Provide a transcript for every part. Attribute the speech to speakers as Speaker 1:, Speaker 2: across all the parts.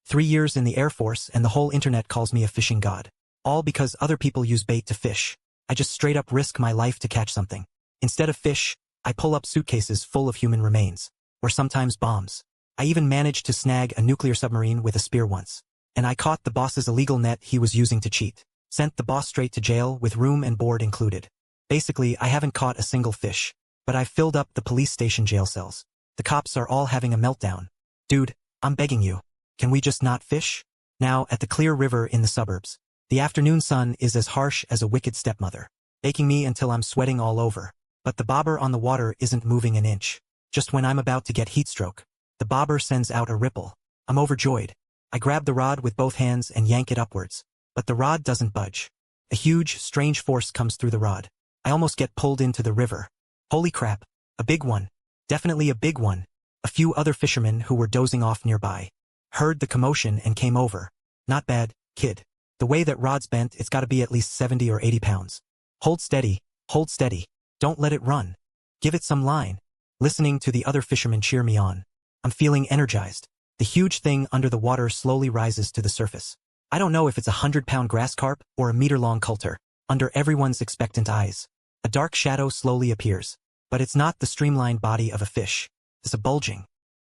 Speaker 1: 3 years in the Air Force and the whole internet calls me a fishing god. All because other people use bait to fish. I just straight up risk my life to catch something. Instead of fish, I pull up suitcases full of human remains. Or sometimes bombs. I even managed to snag a nuclear submarine with a spear once. And I caught the boss's illegal net he was using to cheat. Sent the boss straight to jail with room and board included. Basically, I haven't caught a single fish. But I've filled up the police station jail cells. The cops are all having a meltdown. Dude, I'm begging you. Can we just not fish? Now, at the clear river in the suburbs, the afternoon sun is as harsh as a wicked stepmother, baking me until I'm sweating all over. But the bobber on the water isn't moving an inch. Just when I'm about to get heatstroke, the bobber sends out a ripple. I'm overjoyed. I grab the rod with both hands and yank it upwards. But the rod doesn't budge. A huge, strange force comes through the rod. I almost get pulled into the river. Holy crap. A big one. Definitely a big one. A few other fishermen who were dozing off nearby heard the commotion and came over. Not bad, kid. The way that rod's bent, it's gotta be at least 70 or 80 pounds. Hold steady, hold steady. Don't let it run. Give it some line. Listening to the other fishermen cheer me on. I'm feeling energized. The huge thing under the water slowly rises to the surface. I don't know if it's a 100-pound grass carp or a meter-long coulter. Under everyone's expectant eyes, a dark shadow slowly appears. But it's not the streamlined body of a fish. It's a bulging,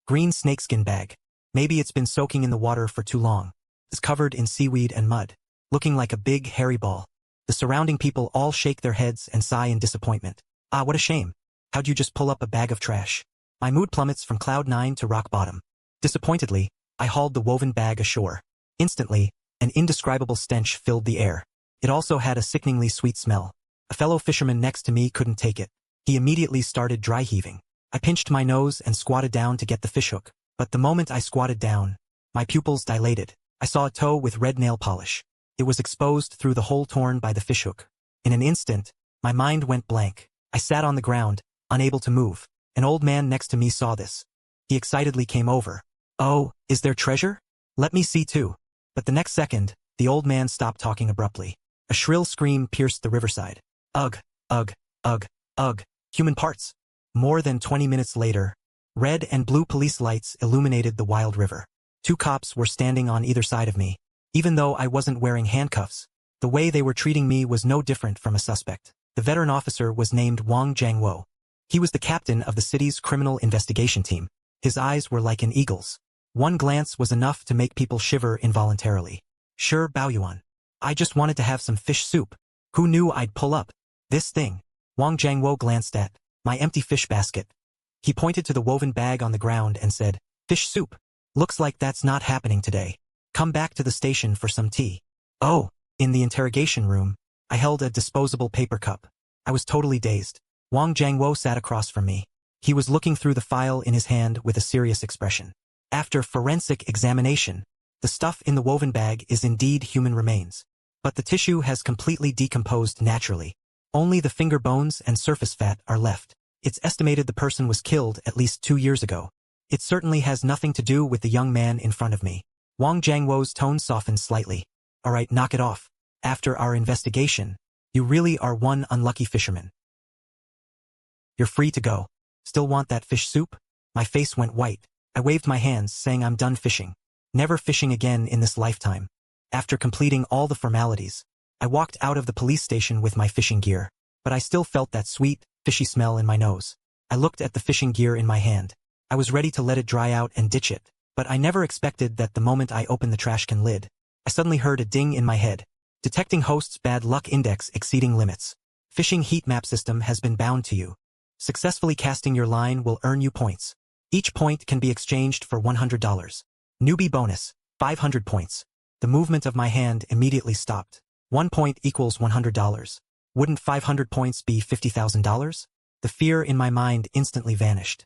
Speaker 1: green snakeskin bag. Maybe it's been soaking in the water for too long. It's covered in seaweed and mud, looking like a big, hairy ball. The surrounding people all shake their heads and sigh in disappointment. Ah, what a shame. How'd you just pull up a bag of trash? My mood plummets from cloud 9 to rock bottom. Disappointedly, I hauled the woven bag ashore. Instantly, an indescribable stench filled the air. It also had a sickeningly sweet smell. A fellow fisherman next to me couldn't take it. He immediately started dry heaving. I pinched my nose and squatted down to get the fishhook. But the moment I squatted down, my pupils dilated. I saw a toe with red nail polish. It was exposed through the hole torn by the fishhook. In an instant, my mind went blank. I sat on the ground, unable to move. An old man next to me saw this. He excitedly came over. Oh, is there treasure? Let me see too. But the next second, the old man stopped talking abruptly. A shrill scream pierced the riverside. Ugh, ugh, ugh, ugh, human parts. More than 20 minutes later, red and blue police lights illuminated the wild river. 2 cops were standing on either side of me. Even though I wasn't wearing handcuffs, the way they were treating me was no different from a suspect. The veteran officer was named Wang Jiangwo. He was the captain of the city's criminal investigation team. His eyes were like an eagle's. One glance was enough to make people shiver involuntarily. Sure, Baoyuan. I just wanted to have some fish soup. Who knew I'd pull up this thing? Wang Jiangwo glanced at my empty fish basket. He pointed to the woven bag on the ground and said, "Fish soup. Looks like that's not happening today. Come back to the station for some tea." Oh, in the interrogation room, I held a disposable paper cup. I was totally dazed. Wang Jiangwo sat across from me. He was looking through the file in his hand with a serious expression. After forensic examination, the stuff in the woven bag is indeed human remains. But the tissue has completely decomposed naturally. Only the finger bones and surface fat are left. It's estimated the person was killed at least 2 years ago. It certainly has nothing to do with the young man in front of me. Wang Jiangwo's tone softened slightly. All right, knock it off. After our investigation, you really are one unlucky fisherman. You're free to go. Still want that fish soup? My face went white. I waved my hands, saying I'm done fishing. Never fishing again in this lifetime. After completing all the formalities, I walked out of the police station with my fishing gear. But I still felt that sweet, fishy smell in my nose. I looked at the fishing gear in my hand. I was ready to let it dry out and ditch it. But I never expected that the moment I opened the trash can lid, I suddenly heard a ding in my head. Detecting host's bad luck index exceeding limits. Fishing heat map system has been bound to you. Successfully casting your line will earn you points. Each point can be exchanged for $100. Newbie bonus, 500 points. The movement of my hand immediately stopped. 1 point equals $100. Wouldn't 500 points be $50,000? The fear in my mind instantly vanished.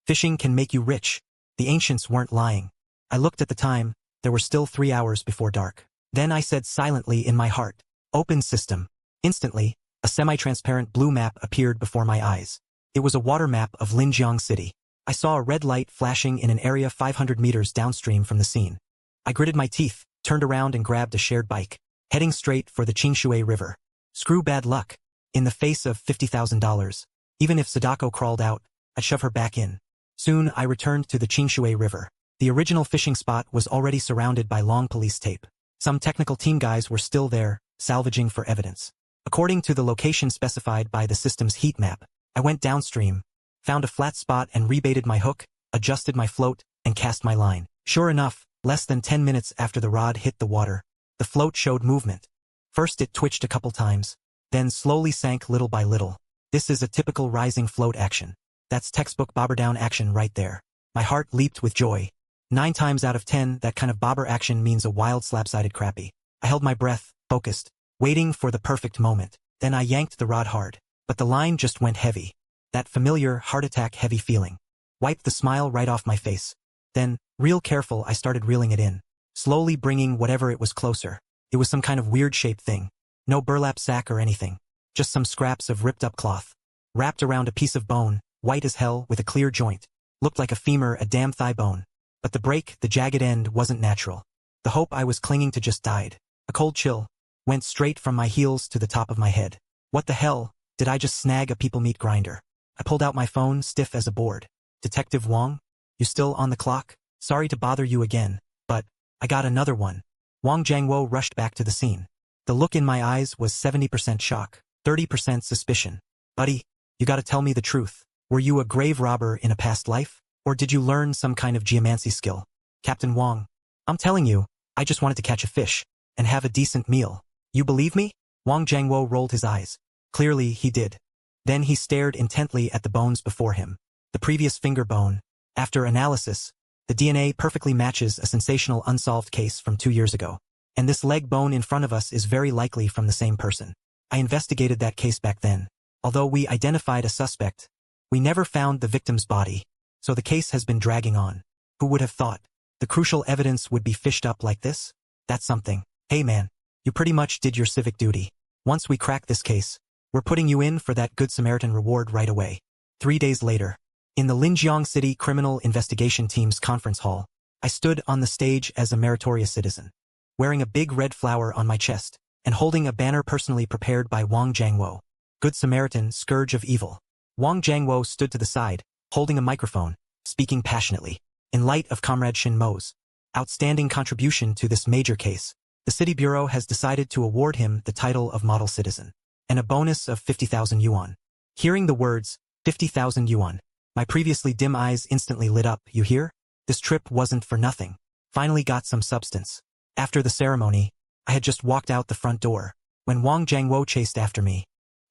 Speaker 1: Fishing can make you rich. The ancients weren't lying. I looked at the time. There were still 3 hours before dark. Then I said silently in my heart, "Open system." Instantly, a semi-transparent blue map appeared before my eyes. It was a water map of Linjiang City. I saw a red light flashing in an area 500 meters downstream from the scene. I gritted my teeth, turned around and grabbed a shared bike, heading straight for the Qingshui River. Screw bad luck. In the face of $50,000, even if Sadako crawled out, I'd shove her back in. Soon I returned to the Qingshui River. The original fishing spot was already surrounded by long police tape. Some technical team guys were still there, salvaging for evidence. According to the location specified by the system's heat map, I went downstream, found a flat spot and rebaited my hook, adjusted my float, and cast my line. Sure enough, less than 10 minutes after the rod hit the water, the float showed movement. First it twitched a couple times, then slowly sank little by little. This is a typical rising float action. That's textbook bobber down action right there. My heart leaped with joy. 9 times out of 10, that kind of bobber action means a wild slap-sided crappie. I held my breath, focused, waiting for the perfect moment. Then I yanked the rod hard. But the line just went heavy. That familiar, heart attack heavy feeling. Wiped the smile right off my face. Then, real careful, I started reeling it in. Slowly bringing whatever it was closer. It was some kind of weird-shaped thing. No burlap sack or anything. Just some scraps of ripped-up cloth. Wrapped around a piece of bone, white as hell with a clear joint. Looked like a femur, a damn thigh bone. But the break, the jagged end, wasn't natural. The hope I was clinging to just died. A cold chill went straight from my heels to the top of my head. What the hell? Did I just snag a people meat grinder? I pulled out my phone, stiff as a board. Detective Wong? You still on the clock? Sorry to bother you again, but I got another one. Wong Jangwo rushed back to the scene. The look in my eyes was 70% shock, 30% suspicion. Buddy, you gotta tell me the truth. Were you a grave robber in a past life? Or did you learn some kind of geomancy skill? Captain Wong, I'm telling you, I just wanted to catch a fish and have a decent meal. You believe me? Wong Jangwo rolled his eyes. Clearly, he did. Then he stared intently at the bones before him. The previous finger bone. After analysis, the DNA perfectly matches a sensational unsolved case from 2 years ago. And this leg bone in front of us is very likely from the same person. I investigated that case back then. Although we identified a suspect, we never found the victim's body. So the case has been dragging on. Who would have thought? The crucial evidence would be fished up like this? That's something. Hey man, you pretty much did your civic duty. Once we crack this case, we're putting you in for that Good Samaritan reward right away. 3 days later, in the Linjiang City Criminal Investigation Team's conference hall, I stood on the stage as a meritorious citizen, wearing a big red flower on my chest, and holding a banner personally prepared by Wang Jangwo. Good Samaritan, Scourge of Evil. Wang Jangwo stood to the side, holding a microphone, speaking passionately. In light of Comrade Shin Mo's outstanding contribution to this major case, the City Bureau has decided to award him the title of Model Citizen, and a bonus of 50,000 yuan. Hearing the words, 50,000 yuan, my previously dim eyes instantly lit up. You hear? This trip wasn't for nothing. Finally got some substance. After the ceremony, I had just walked out the front door, when Wang Jangwo chased after me.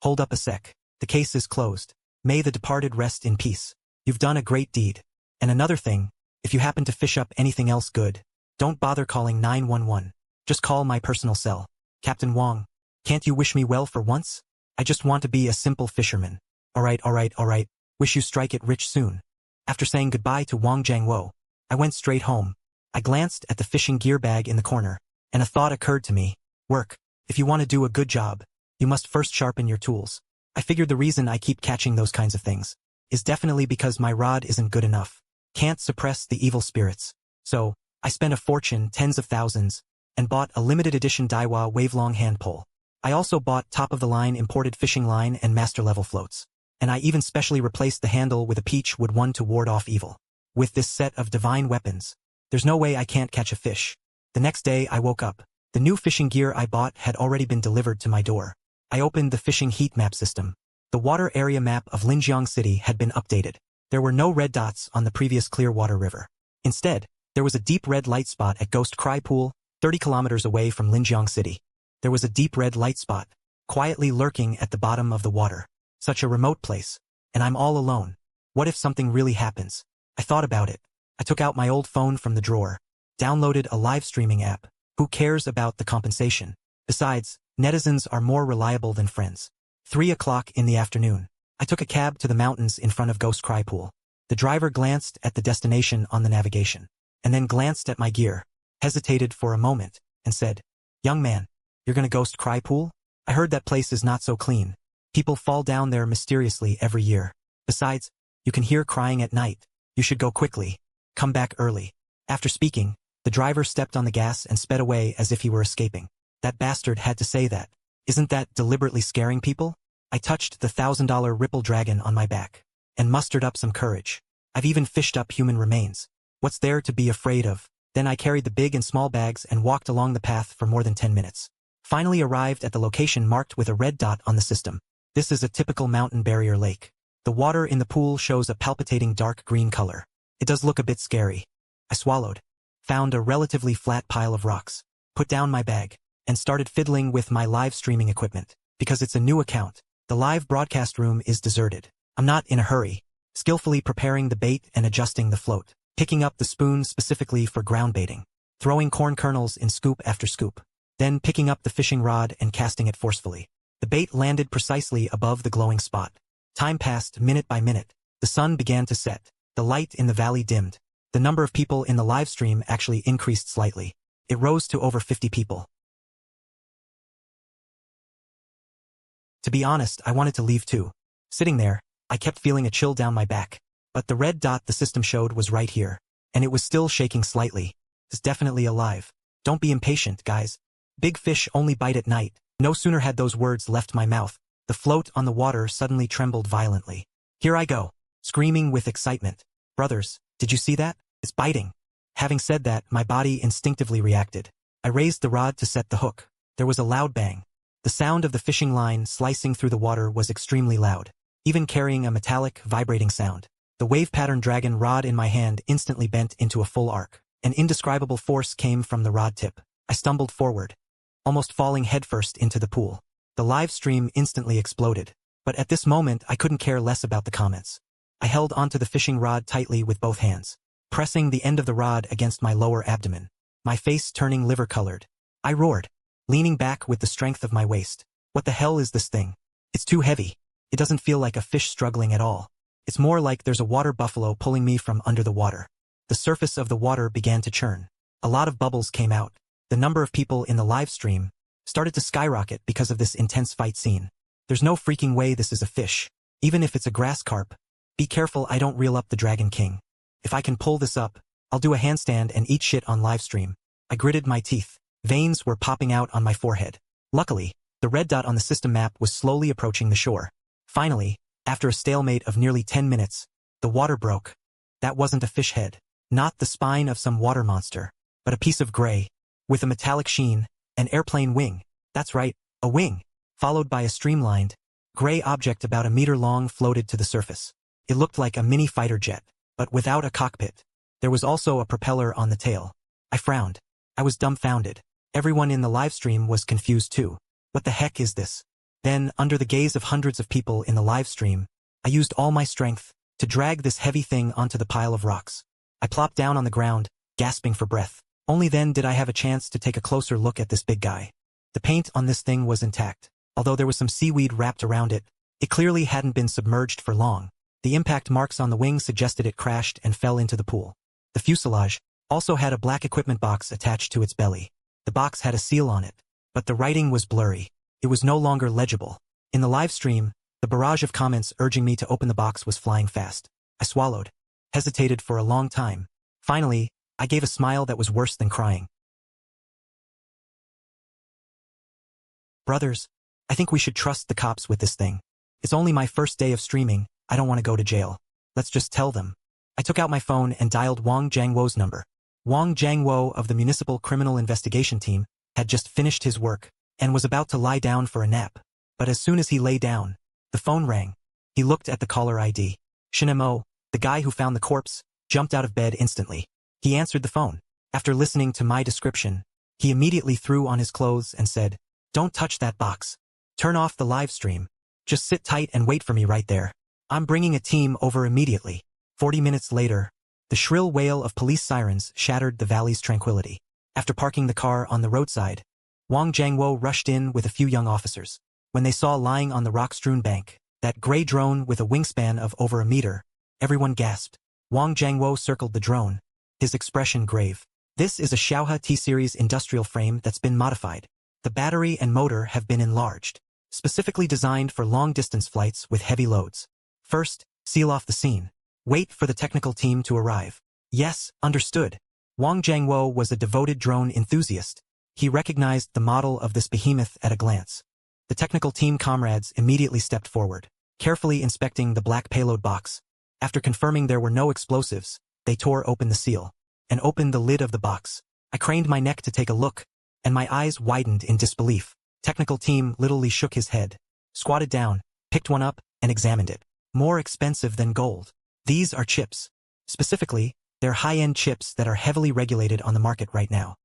Speaker 1: Hold up a sec. The case is closed. May the departed rest in peace. You've done a great deed. And another thing, if you happen to fish up anything else good, don't bother calling 911. Just call my personal cell. Captain Wong, can't you wish me well for once? I just want to be a simple fisherman. Alright. Wish you strike it rich soon. After saying goodbye to Wang Jangwo, I went straight home. I glanced at the fishing gear bag in the corner, and a thought occurred to me. Work. If you want to do a good job, you must first sharpen your tools. I figured the reason I keep catching those kinds of things is definitely because my rod isn't good enough. Can't suppress the evil spirits. So, I spent a fortune, tens of thousands, and bought a limited edition Daiwa wave-long hand pole. I also bought top-of-the-line imported fishing line and master-level floats. And I even specially replaced the handle with a peach wood one to ward off evil. With this set of divine weapons, there's no way I can't catch a fish. The next day I woke up. The new fishing gear I bought had already been delivered to my door. I opened the fishing heat map system. The water area map of Linjiang City had been updated. There were no red dots on the previous Clearwater River. Instead, there was a deep red light spot at Ghost Cry Pool, 30 kilometers away from Linjiang City. There was a deep red light spot, quietly lurking at the bottom of the water. Such a remote place. And I'm all alone. What if something really happens? I thought about it. I took out my old phone from the drawer, downloaded a live streaming app. Who cares about the compensation? Besides, netizens are more reliable than friends. 3 o'clock in the afternoon. I took a cab to the mountains in front of Ghost Cry Pool. The driver glanced at the destination on the navigation, and then glanced at my gear, hesitated for a moment, and said, "Young man, you're gonna Ghost Cry Pool? I heard that place is not so clean. People fall down there mysteriously every year. Besides, you can hear crying at night. You should go quickly. Come back early." After speaking, the driver stepped on the gas and sped away as if he were escaping. That bastard had to say that. Isn't that deliberately scaring people? I touched the $1,000 ripple dragon on my back and mustered up some courage. I've even fished up human remains. What's there to be afraid of? Then I carried the big and small bags and walked along the path for more than 10 minutes. Finally arrived at the location marked with a red dot on the system. This is a typical mountain barrier lake. The water in the pool shows a palpitating dark green color. It does look a bit scary. I swallowed, found a relatively flat pile of rocks, put down my bag, and started fiddling with my live streaming equipment. Because it's a new account, the live broadcast room is deserted. I'm not in a hurry, skillfully preparing the bait and adjusting the float, picking up the spoon specifically for ground baiting, throwing corn kernels in scoop after scoop, then picking up the fishing rod and casting it forcefully. The bait landed precisely above the glowing spot. Time passed minute by minute. The sun began to set. The light in the valley dimmed. The number of people in the live stream actually increased slightly. It rose to over 50 people. To be honest, I wanted to leave too. Sitting there, I kept feeling a chill down my back. But the red dot the system showed was right here. And it was still shaking slightly. It's definitely alive. Don't be impatient, guys. Big fish only bite at night. No sooner had those words left my mouth, the float on the water suddenly trembled violently. Here I go, screaming with excitement. Brothers, did you see that? It's biting. Having said that, my body instinctively reacted. I raised the rod to set the hook. There was a loud bang. The sound of the fishing line slicing through the water was extremely loud, even carrying a metallic, vibrating sound. The wave-pattern dragon rod in my hand instantly bent into a full arc. An indescribable force came from the rod tip. I stumbled forward, almost falling headfirst into the pool. The live stream instantly exploded. But at this moment, I couldn't care less about the comments. I held onto the fishing rod tightly with both hands, pressing the end of the rod against my lower abdomen, my face turning liver-colored. I roared, leaning back with the strength of my waist. What the hell is this thing? It's too heavy. It doesn't feel like a fish struggling at all. It's more like there's a water buffalo pulling me from under the water. The surface of the water began to churn. A lot of bubbles came out. The number of people in the live stream started to skyrocket because of this intense fight scene. There's no freaking way this is a fish. Even if it's a grass carp. Be careful I don't reel up the Dragon King. If I can pull this up, I'll do a handstand and eat shit on live stream. I gritted my teeth. Veins were popping out on my forehead. Luckily, the red dot on the system map was slowly approaching the shore. Finally, after a stalemate of nearly 10 minutes, the water broke. That wasn't a fish head. Not the spine of some water monster, but a piece of gray, with a metallic sheen, an airplane wing. That's right, a wing, followed by a streamlined, gray object about a meter long floated to the surface. It looked like a mini fighter jet, but without a cockpit. There was also a propeller on the tail. I frowned. I was dumbfounded. Everyone in the live stream was confused too. What the heck is this? Then, under the gaze of hundreds of people in the live stream, I used all my strength to drag this heavy thing onto the pile of rocks. I plopped down on the ground, gasping for breath. Only then did I have a chance to take a closer look at this big guy. The paint on this thing was intact. Although there was some seaweed wrapped around it, it clearly hadn't been submerged for long. The impact marks on the wing suggested it crashed and fell into the pool. The fuselage also had a black equipment box attached to its belly. The box had a seal on it, but the writing was blurry. It was no longer legible. In the live stream, the barrage of comments urging me to open the box was flying fast. I swallowed, hesitated for a long time. Finally, I gave a smile that was worse than crying. Brothers, I think we should trust the cops with this thing. It's only my first day of streaming. I don't want to go to jail. Let's just tell them. I took out my phone and dialed Wang Jiangwo's number. Wang Jiangwo of the Municipal Criminal Investigation Team had just finished his work and was about to lie down for a nap. But as soon as he lay down, the phone rang. He looked at the caller ID. Shinemo, the guy who found the corpse, jumped out of bed instantly. He answered the phone. After listening to my description, he immediately threw on his clothes and said, "Don't touch that box. Turn off the live stream. Just sit tight and wait for me right there. I'm bringing a team over immediately." 40 minutes later, the shrill wail of police sirens shattered the valley's tranquility. After parking the car on the roadside, Wang Jiangwo rushed in with a few young officers. When they saw lying on the rock-strewn bank that gray drone with a wingspan of over a meter, everyone gasped. Wang Jiangwo circled the drone, his expression grave. "This is a Xiaohe T-Series industrial frame that's been modified. The battery and motor have been enlarged, specifically designed for long-distance flights with heavy loads. First, seal off the scene. Wait for the technical team to arrive." "Yes, understood." Wang Jiangwo was a devoted drone enthusiast. He recognized the model of this behemoth at a glance. The technical team comrades immediately stepped forward, carefully inspecting the black payload box. After confirming there were no explosives, they tore open the seal and opened the lid of the box. I craned my neck to take a look, and my eyes widened in disbelief. Technical team literally shook his head, squatted down, picked one up, and examined it. More expensive than gold. These are chips. Specifically, they're high-end chips that are heavily regulated on the market right now.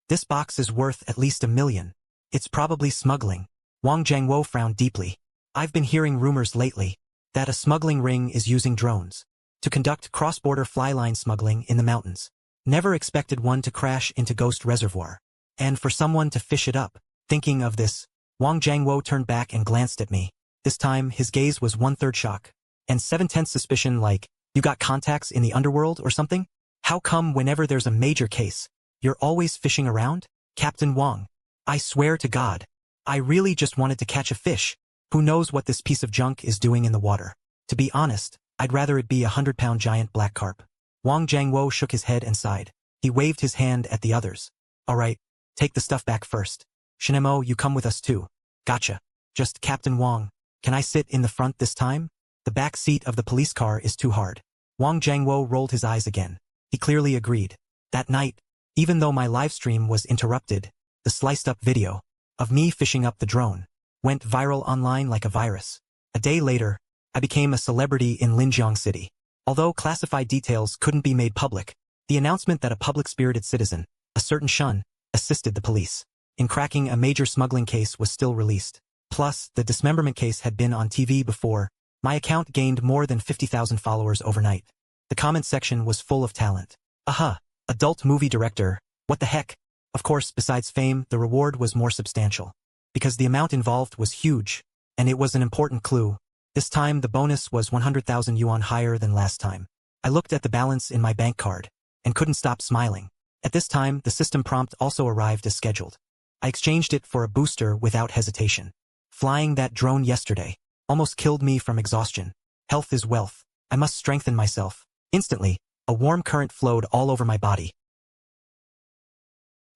Speaker 1: This box is worth at least $1 million. It's probably smuggling. Wang Jiangwo frowned deeply. I've been hearing rumors lately that a smuggling ring is using drones to conduct cross-border fly-line smuggling in the mountains. Never expected one to crash into Ghost Reservoir. And for someone to fish it up. Thinking of this, Wang Jiangwo turned back and glanced at me. This time, his gaze was 1/3 shock and 7/10 suspicion, like, you got contacts in the underworld or something? How come whenever there's a major case, you're always fishing around? Captain Wang, I swear to God, I really just wanted to catch a fish. Who knows what this piece of junk is doing in the water? To be honest, I'd rather it be a 100-pound giant black carp. Wang Jiangwo shook his head and sighed. He waved his hand at the others. All right, take the stuff back first. Shinemo, you come with us too. Gotcha. Just Captain Wang, can I sit in the front this time? The back seat of the police car is too hard. Wang Jiangwo rolled his eyes again. He clearly agreed. That night, even though my live stream was interrupted, the sliced-up video of me fishing up the drone went viral online like a virus. A day later, I became a celebrity in Linjiang City. Although classified details couldn't be made public, the announcement that a public-spirited citizen, a certain Shun, assisted the police in cracking a major smuggling case was still released. Plus, the dismemberment case had been on TV before. My account gained more than 50,000 followers overnight. The comment section was full of talent. Aha, adult movie director, what the heck? Of course, besides fame, the reward was more substantial. Because the amount involved was huge, and it was an important clue. This time the bonus was 100,000 yuan higher than last time. I looked at the balance in my bank card, and couldn't stop smiling. At this time, the system prompt also arrived as scheduled. I exchanged it for a booster without hesitation. Flying that drone yesterday almost killed me from exhaustion. Health is wealth. I must strengthen myself. Instantly, a warm current flowed all over my body.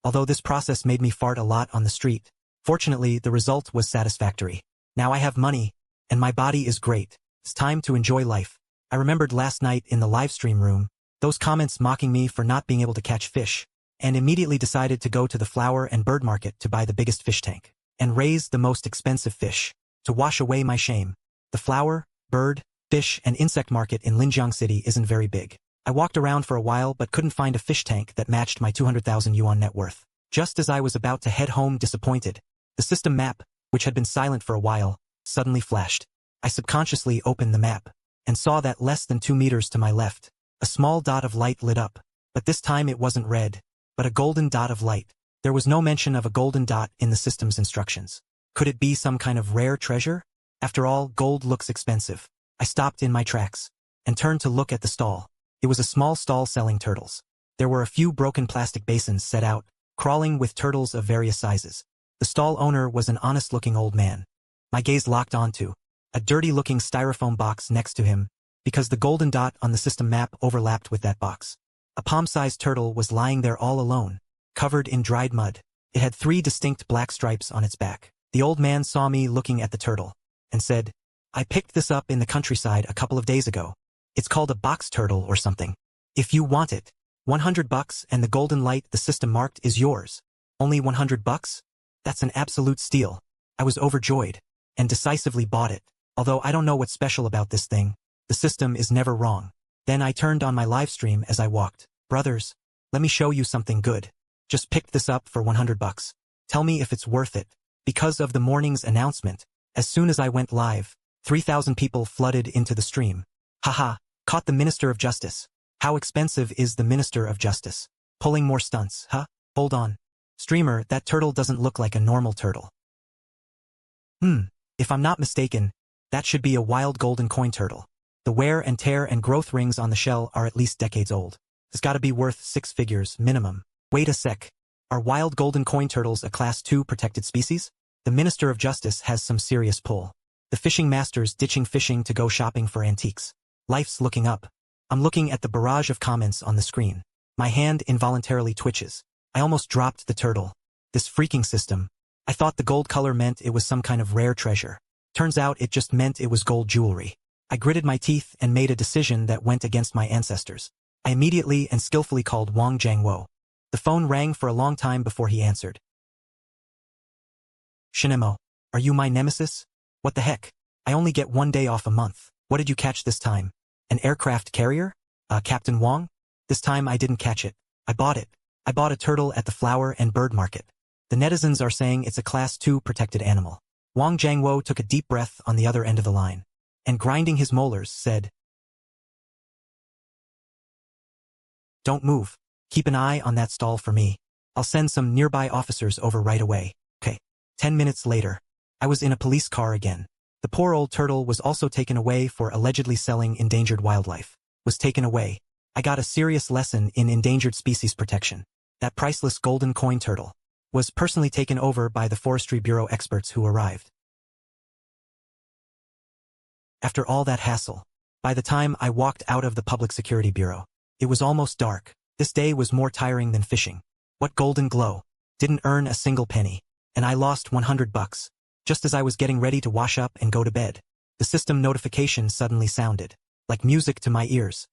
Speaker 1: Although this process made me fart a lot on the street, fortunately the result was satisfactory. Now I have money, and my body is great. It's time to enjoy life. I remembered last night in the livestream room, those comments mocking me for not being able to catch fish, and immediately decided to go to the flower and bird market to buy the biggest fish tank, and raise the most expensive fish, to wash away my shame. The flower, bird, fish, and insect market in Linjiang City isn't very big. I walked around for a while but couldn't find a fish tank that matched my 200,000 yuan net worth. Just as I was about to head home disappointed, the system map, which had been silent for a while, suddenly flashed. I subconsciously opened the map, and saw that less than 2 meters to my left, a small dot of light lit up, but this time it wasn't red, but a golden dot of light. There was no mention of a golden dot in the system's instructions. Could it be some kind of rare treasure? After all, gold looks expensive. I stopped in my tracks, and turned to look at the stall. It was a small stall selling turtles. There were a few broken plastic basins set out, crawling with turtles of various sizes. The stall owner was an honest-looking old man. My gaze locked onto a dirty-looking styrofoam box next to him, because the golden dot on the system map overlapped with that box. A palm-sized turtle was lying there all alone, covered in dried mud. It had 3 distinct black stripes on its back. The old man saw me looking at the turtle, and said, I picked this up in the countryside a couple of days ago. It's called a box turtle or something. If you want it, $100 and the golden light the system marked is yours. Only $100? That's an absolute steal. I was overjoyed, and decisively bought it. Although I don't know what's special about this thing, the system is never wrong. Then I turned on my live stream as I walked. Brothers, let me show you something good. Just picked this up for $100. Tell me if it's worth it. Because of the morning's announcement, as soon as I went live, 3,000 people flooded into the stream. Haha, caught the Minister of Justice. How expensive is the Minister of Justice? Pulling more stunts, huh? Hold on. Streamer, that turtle doesn't look like a normal turtle. If I'm not mistaken, that should be a wild golden coin turtle. The wear and tear and growth rings on the shell are at least decades old. It's gotta be worth 6 figures, minimum. Wait a sec. Are wild golden coin turtles a Class 2 protected species? The Minister of Justice has some serious pull. The fishing masters ditching fishing to go shopping for antiques. Life's looking up. I'm looking at the barrage of comments on the screen. My hand involuntarily twitches. I almost dropped the turtle. This freaking system. I thought the gold color meant it was some kind of rare treasure. Turns out it just meant it was gold jewelry. I gritted my teeth and made a decision that went against my ancestors. I immediately and skillfully called Wang Jiangwo. The phone rang for a long time before he answered. Shinemo, are you my nemesis? What the heck? I only get 1 day off a month. What did you catch this time? An aircraft carrier? Captain Wang? This time I didn't catch it. I bought it. I bought a turtle at the flower and bird market. The netizens are saying it's a Class 2 protected animal. Wang Jiangwo took a deep breath on the other end of the line, and grinding his molars, said, Don't move. Keep an eye on that stall for me. I'll send some nearby officers over right away. Okay. 10 minutes later, I was in a police car again. The poor old turtle was also taken away for allegedly selling endangered wildlife. Was taken away. I got a serious lesson in endangered species protection. That priceless golden coin turtle was personally taken over by the Forestry Bureau experts who arrived. After all that hassle, by the time I walked out of the Public Security Bureau, it was almost dark. This day was more tiring than fishing. What golden glow. Didn't earn a single penny. And I lost $100. Just as I was getting ready to wash up and go to bed, the system notification suddenly sounded, like music to my ears.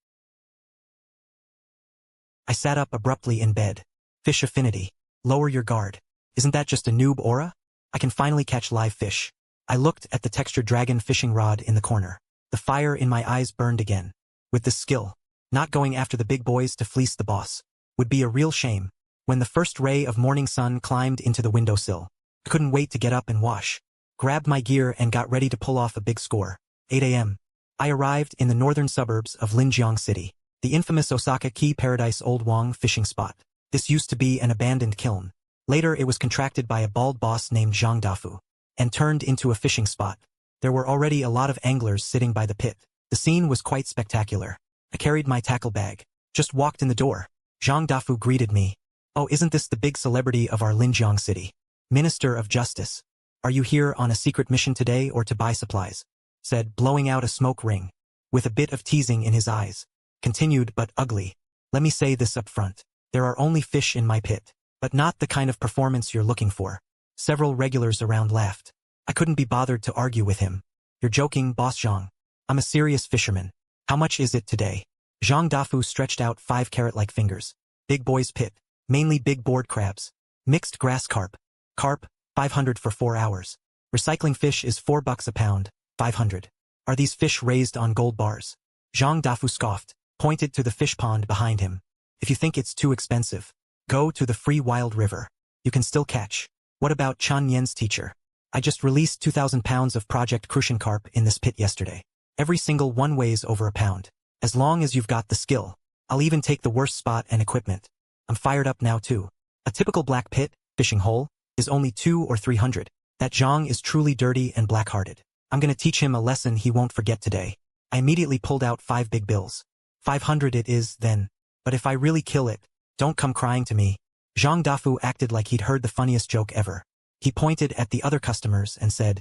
Speaker 1: I sat up abruptly in bed. Fish affinity. Lower your guard. Isn't that just a noob aura? I can finally catch live fish. I looked at the textured dragon fishing rod in the corner. The fire in my eyes burned again. With this skill, not going after the big boys to fleece the boss would be a real shame. When the first ray of morning sun climbed into the windowsill, I couldn't wait to get up and wash. Grabbed my gear and got ready to pull off a big score. 8 a.m. I arrived in the northern suburbs of Linjiang City, the infamous Osaka Key Paradise Old Wang fishing spot. This used to be an abandoned kiln. Later it was contracted by a bald boss named Zhang Dafu, and turned into a fishing spot. There were already a lot of anglers sitting by the pit. The scene was quite spectacular. I carried my tackle bag. Just walked in the door. Zhang Dafu greeted me. Oh, isn't this the big celebrity of our Linjiang City? Minister of Justice. Are you here on a secret mission today or to buy supplies? Said, blowing out a smoke ring, with a bit of teasing in his eyes. Continued, but ugly. Let me say this up front. There are only fish in my pit, but not the kind of performance you're looking for. Several regulars around laughed. I couldn't be bothered to argue with him. You're joking, Boss Zhang. I'm a serious fisherman. How much is it today? Zhang Dafu stretched out 5 carrot-like fingers. Big boy's pit. Mainly big board crabs. Mixed grass carp. Carp, 500 for 4 hours. Recycling fish is $4 a pound, 500. Are these fish raised on gold bars? Zhang Dafu scoffed, pointed to the fish pond behind him. If you think it's too expensive, go to the free wild river. You can still catch. What about Chan Yen's teacher? I just released 2,000 pounds of Project Crucian carp in this pit yesterday. Every single one weighs over a pound. As long as you've got the skill, I'll even take the worst spot and equipment. I'm fired up now too. A typical black pit, fishing hole, is only 200 or 300. That Zhang is truly dirty and black-hearted. I'm gonna teach him a lesson he won't forget today. I immediately pulled out 5 big bills. 500 it is, then. But if I really kill it, don't come crying to me. Zhang Dafu acted like he'd heard the funniest joke ever. He pointed at the other customers and said,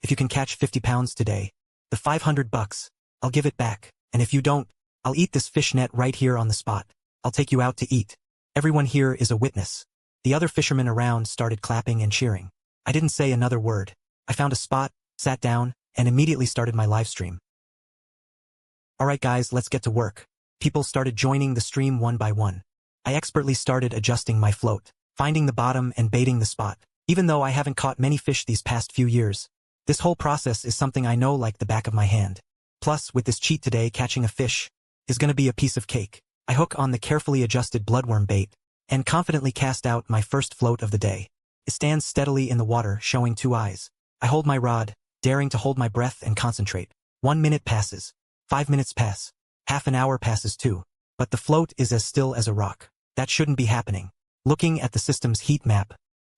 Speaker 1: if you can catch 50 pounds today, the $500, I'll give it back. And if you don't, I'll eat this fish net right here on the spot. I'll take you out to eat. Everyone here is a witness. The other fishermen around started clapping and cheering. I didn't say another word. I found a spot, sat down, and immediately started my live stream. Alright guys, let's get to work. People started joining the stream one by one. I expertly started adjusting my float, finding the bottom and baiting the spot. Even though I haven't caught many fish these past few years, this whole process is something I know like the back of my hand. Plus, with this cheat today, catching a fish is gonna be a piece of cake. I hook on the carefully adjusted bloodworm bait and confidently cast out my first float of the day. It stands steadily in the water, showing 2 eyes. I hold my rod, daring to hold my breath and concentrate. 1 minute passes. 5 minutes pass. Half an hour passes too. But the float is as still as a rock. That shouldn't be happening. Looking at the system's heat map,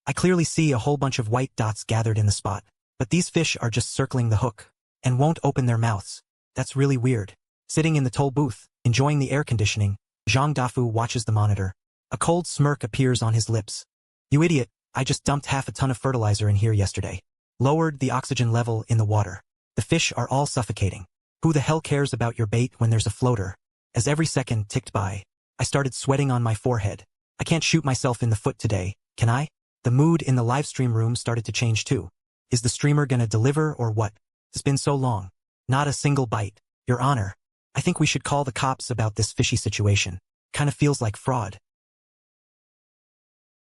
Speaker 1: I clearly see a whole bunch of white dots gathered in the spot. But these fish are just circling the hook and won't open their mouths. That's really weird. Sitting in the toll booth, enjoying the air conditioning, Zhang Dafu watches the monitor. A cold smirk appears on his lips. You idiot, I just dumped half a ton of fertilizer in here yesterday. Lowered the oxygen level in the water. The fish are all suffocating. Who the hell cares about your bait when there's a floater? As every second ticked by, I started sweating on my forehead. I can't shoot myself in the foot today, can I? The mood in the livestream room started to change too. Is the streamer gonna deliver or what? It's been so long. Not a single bite. Your Honor. I think we should call the cops about this fishy situation. Kinda feels like fraud.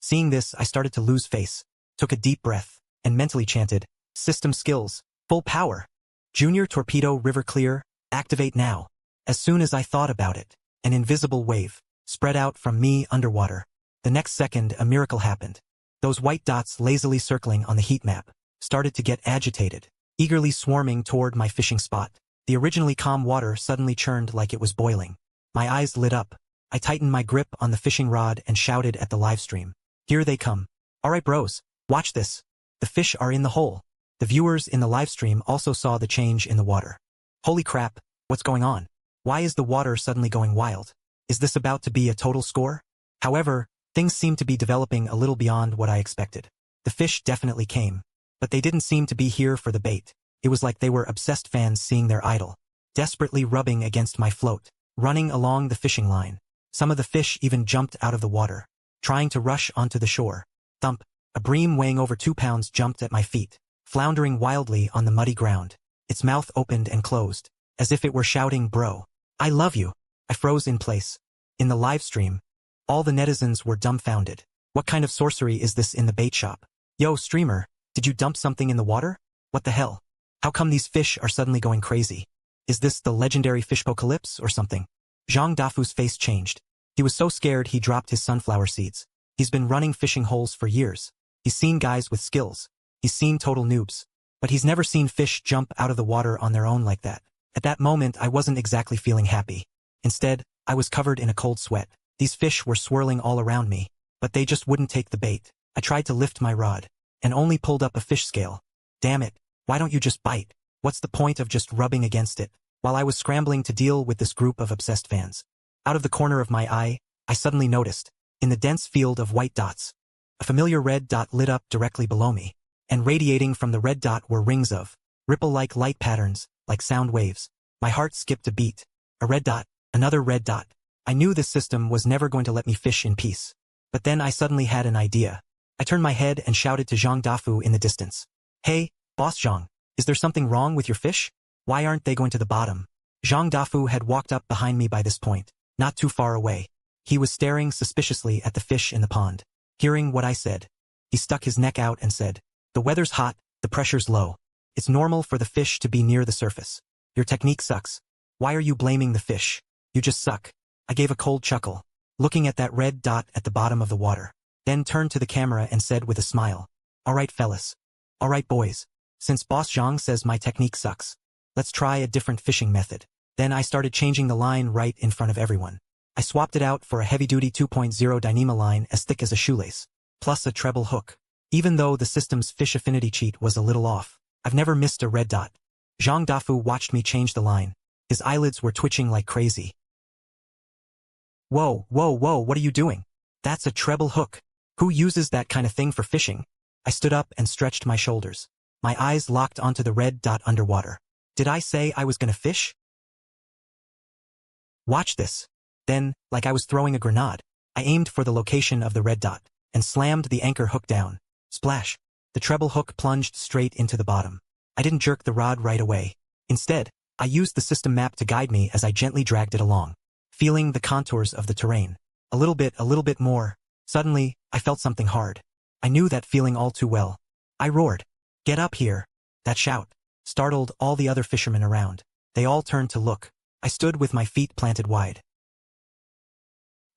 Speaker 1: Seeing this, I started to lose face, took a deep breath, and mentally chanted, "System skills, full power. Junior torpedo river clear, activate now." As soon as I thought about it, an invisible wave spread out from me underwater. The next second, a miracle happened. Those white dots lazily circling on the heat map started to get agitated, eagerly swarming toward my fishing spot. The originally calm water suddenly churned like it was boiling. My eyes lit up. I tightened my grip on the fishing rod and shouted at the livestream, "Here they come. Alright bros, watch this. The fish are in the hole." The viewers in the livestream also saw the change in the water. Holy crap, what's going on? Why is the water suddenly going wild? Is this about to be a total score? However, things seemed to be developing a little beyond what I expected. The fish definitely came, but they didn't seem to be here for the bait. It was like they were obsessed fans seeing their idol, desperately rubbing against my float, running along the fishing line. Some of the fish even jumped out of the water, trying to rush onto the shore. Thump! A bream weighing over 2 pounds jumped at my feet, floundering wildly on the muddy ground. Its mouth opened and closed, as if it were shouting, "Bro, I love you." I froze in place. In the live stream, all the netizens were dumbfounded. What kind of sorcery is this in the bait shop? Yo, streamer, did you dump something in the water? What the hell? How come these fish are suddenly going crazy? Is this the legendary fishpocalypse or something? Zhang Dafu's face changed. He was so scared he dropped his sunflower seeds. He's been running fishing holes for years. He's seen guys with skills. He's seen total noobs. But he's never seen fish jump out of the water on their own like that. At that moment, I wasn't exactly feeling happy. Instead, I was covered in a cold sweat. These fish were swirling all around me, but they just wouldn't take the bait. I tried to lift my rod, and only pulled up a fish scale. Damn it, why don't you just bite? What's the point of just rubbing against it? While I was scrambling to deal with this group of obsessed fans, out of the corner of my eye, I suddenly noticed, in the dense field of white dots, a familiar red dot lit up directly below me, and radiating from the red dot were rings of ripple-like light patterns, like sound waves. My heart skipped a beat. A red dot, another red dot. I knew this system was never going to let me fish in peace. But then I suddenly had an idea. I turned my head and shouted to Zhang Dafu in the distance. "Hey, Boss Zhang, is there something wrong with your fish? Why aren't they going to the bottom?" Zhang Dafu had walked up behind me by this point, not too far away. He was staring suspiciously at the fish in the pond. Hearing what I said, he stuck his neck out and said, "The weather's hot, the pressure's low. It's normal for the fish to be near the surface. Your technique sucks. Why are you blaming the fish? You just suck." I gave a cold chuckle, looking at that red dot at the bottom of the water, then turned to the camera and said with a smile, "Alright fellas. Alright boys. Since Boss Zhang says my technique sucks, let's try a different fishing method." Then I started changing the line right in front of everyone. I swapped it out for a heavy-duty 2.0 Dynema line as thick as a shoelace, plus a treble hook. Even though the system's fish affinity cheat was a little off, I've never missed a red dot. Zhang Dafu watched me change the line. His eyelids were twitching like crazy. "Whoa, whoa, whoa, what are you doing? That's a treble hook. Who uses that kind of thing for fishing?" I stood up and stretched my shoulders. My eyes locked onto the red dot underwater. Did I say I was gonna fish? Watch this. Then, like I was throwing a grenade, I aimed for the location of the red dot, and slammed the anchor hook down. Splash! The treble hook plunged straight into the bottom. I didn't jerk the rod right away. Instead, I used the system map to guide me as I gently dragged it along, feeling the contours of the terrain. A little bit more. Suddenly, I felt something hard. I knew that feeling all too well. I roared, "Get up here!" That shout startled all the other fishermen around. They all turned to look. I stood with my feet planted wide,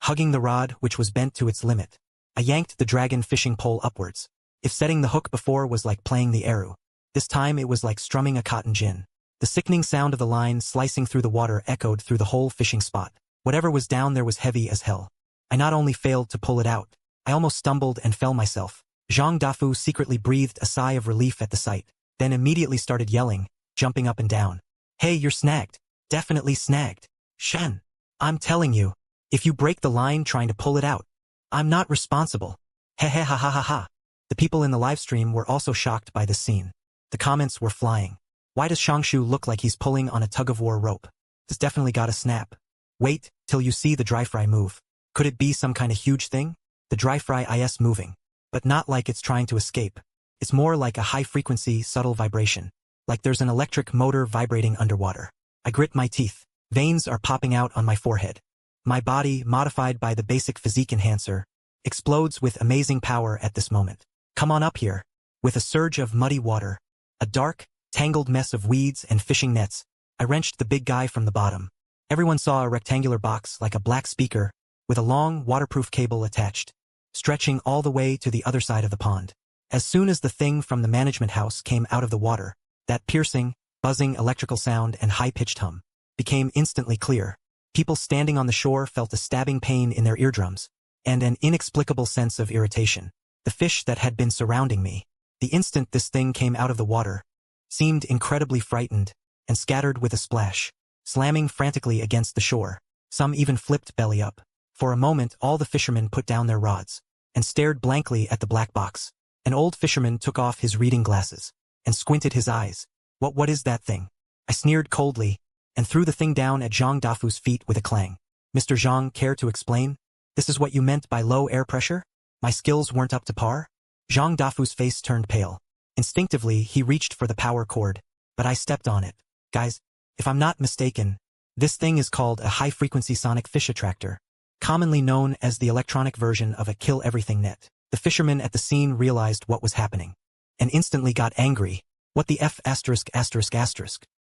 Speaker 1: hugging the rod, which was bent to its limit. I yanked the dragon fishing pole upwards. If setting the hook before was like playing the enro, this time it was like strumming a cotton gin. The sickening sound of the line slicing through the water echoed through the whole fishing spot. Whatever was down there was heavy as hell. I not only failed to pull it out, I almost stumbled and fell myself. Zhang Dafu secretly breathed a sigh of relief at the sight, then immediately started yelling, jumping up and down. "Hey, you're snagged. Definitely snagged. Shen. I'm telling you, if you break the line trying to pull it out, I'm not responsible." Heh heh ha ha ha ha. The people in the livestream were also shocked by this scene. The comments were flying. "Why does Shangshu look like he's pulling on a tug-of-war rope? This definitely got a snap. Wait till you see the dry fry move. Could it be some kind of huge thing? The dry fry is moving, but not like it's trying to escape. It's more like a high-frequency, subtle vibration, like there's an electric motor vibrating underwater." I grit my teeth. Veins are popping out on my forehead. My body, modified by the basic physique enhancer, explodes with amazing power at this moment. Come on up here. With a surge of muddy water, a dark, tangled mess of weeds and fishing nets, I wrenched the big guy from the bottom. Everyone saw a rectangular box like a black speaker, with a long, waterproof cable attached, stretching all the way to the other side of the pond. As soon as the thing from the management house came out of the water, that piercing, buzzing electrical sound and high-pitched hum became instantly clear. People standing on the shore felt a stabbing pain in their eardrums, and an inexplicable sense of irritation. The fish that had been surrounding me, the instant this thing came out of the water, seemed incredibly frightened and scattered with a splash, slamming frantically against the shore. Some even flipped belly up. For a moment all the fishermen put down their rods and stared blankly at the black box. An old fisherman took off his reading glasses and squinted his eyes. What is that thing? I sneered coldly and threw the thing down at Zhang Dafu's feet with a clang. Mr. Zhang, care to explain? This is what you meant by low air pressure? My skills weren't up to par? Zhang Dafu's face turned pale. Instinctively, he reached for the power cord, but I stepped on it. Guys, if I'm not mistaken, this thing is called a high-frequency sonic fish attractor, commonly known as the electronic version of a kill-everything net. The fisherman at the scene realized what was happening, and instantly got angry. What the F*******.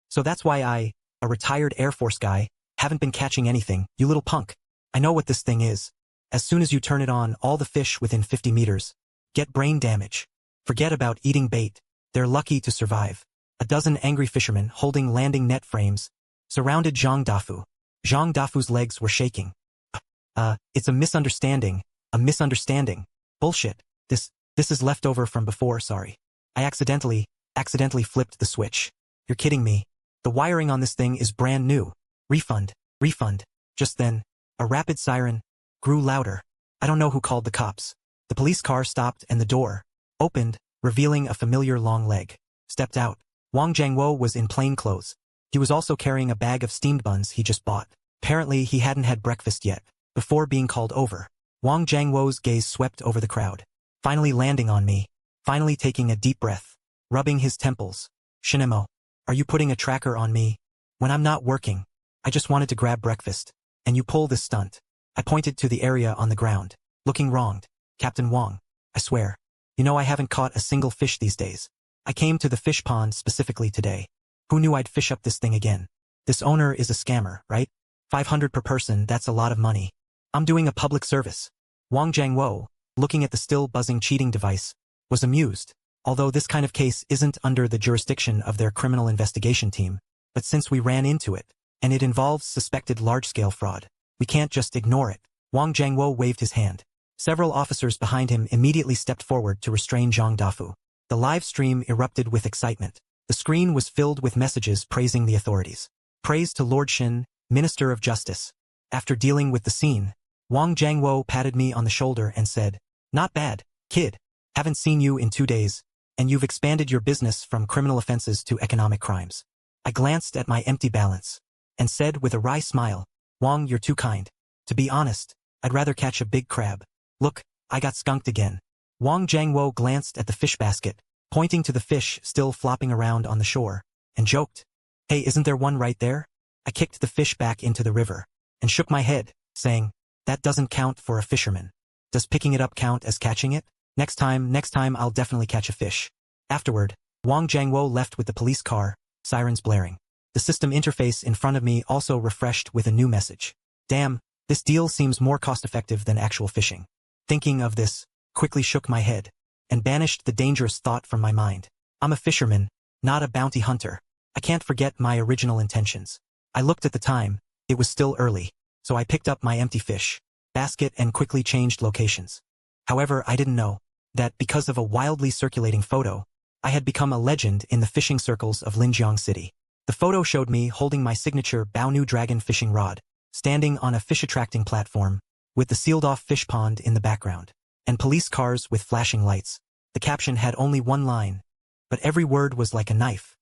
Speaker 1: So that's why I, a retired Air Force guy, haven't been catching anything, you little punk. I know what this thing is. As soon as you turn it on, all the fish within 50 meters get brain damage. Forget about eating bait. They're lucky to survive. A dozen angry fishermen holding landing net frames surrounded Zhang Dafu. Zhang Dafu's legs were shaking. It's a misunderstanding. A misunderstanding. Bullshit. This is leftover from before, sorry. I accidentally flipped the switch. You're kidding me. The wiring on this thing is brand new. Refund. Refund. Just then, a rapid siren grew louder. I don't know who called the cops. The police car stopped and the door opened, revealing a familiar long leg. Stepped out. Wang Jiangwo was in plain clothes. He was also carrying a bag of steamed buns he just bought. Apparently he hadn't had breakfast yet, before being called over. Wang Jiangwo's gaze swept over the crowd, finally landing on me, finally taking a deep breath, rubbing his temples. Shinemo, are you putting a tracker on me? When I'm not working, I just wanted to grab breakfast, and you pull this stunt. I pointed to the area on the ground, looking wronged. Captain Wang, I swear. You know I haven't caught a single fish these days. I came to the fish pond specifically today. Who knew I'd fish up this thing again? This owner is a scammer, right? 500 per person, that's a lot of money. I'm doing a public service. Wang Jiangwo, looking at the still buzzing cheating device, was amused. Although this kind of case isn't under the jurisdiction of their criminal investigation team, but since we ran into it, and it involves suspected large-scale fraud, we can't just ignore it. Wang Jiangwo waved his hand. Several officers behind him immediately stepped forward to restrain Zhang Dafu. The live stream erupted with excitement. The screen was filled with messages praising the authorities. Praise to Lord Shin, Minister of Justice. After dealing with the scene, Wang Jiangwo patted me on the shoulder and said, "Not bad, kid. Haven't seen you in 2 days, and you've expanded your business from criminal offenses to economic crimes." I glanced at my empty balance and said with a wry smile, "Wang, you're too kind. To be honest, I'd rather catch a big crab. Look, I got skunked again." Wang Jiangwo glanced at the fish basket, pointing to the fish still flopping around on the shore, and joked, "Hey, isn't there one right there?" I kicked the fish back into the river and shook my head, saying, "That doesn't count for a fisherman. Does picking it up count as catching it? Next time I'll definitely catch a fish." Afterward, Wang Jiangwo left with the police car, sirens blaring. The system interface in front of me also refreshed with a new message. Damn, this deal seems more cost-effective than actual fishing. Thinking of this, quickly shook my head, and banished the dangerous thought from my mind. I'm a fisherman, not a bounty hunter. I can't forget my original intentions. I looked at the time, it was still early, so I picked up my empty fish basket and quickly changed locations. However, I didn't know that because of a wildly circulating photo, I had become a legend in the fishing circles of Linjiang City. The photo showed me holding my signature Baonu Dragon fishing rod, standing on a fish-attracting platform, with the sealed-off fish pond in the background, and police cars with flashing lights. The caption had only one line, but every word was like a knife.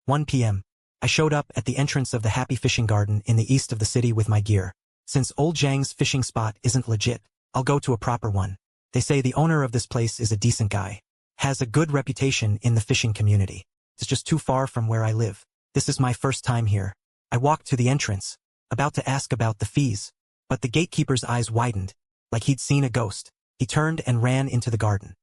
Speaker 1: "1 p.m. I showed up at the entrance of the Happy Fishing Garden in the east of the city with my gear. Since old Zhang's fishing spot isn't legit, I'll go to a proper one. They say the owner of this place is a decent guy. Has a good reputation in the fishing community. It's just too far from where I live. This is my first time here. I walked to the entrance, about to ask about the fees. But the gatekeeper's eyes widened, like he'd seen a ghost. He turned and ran into the garden.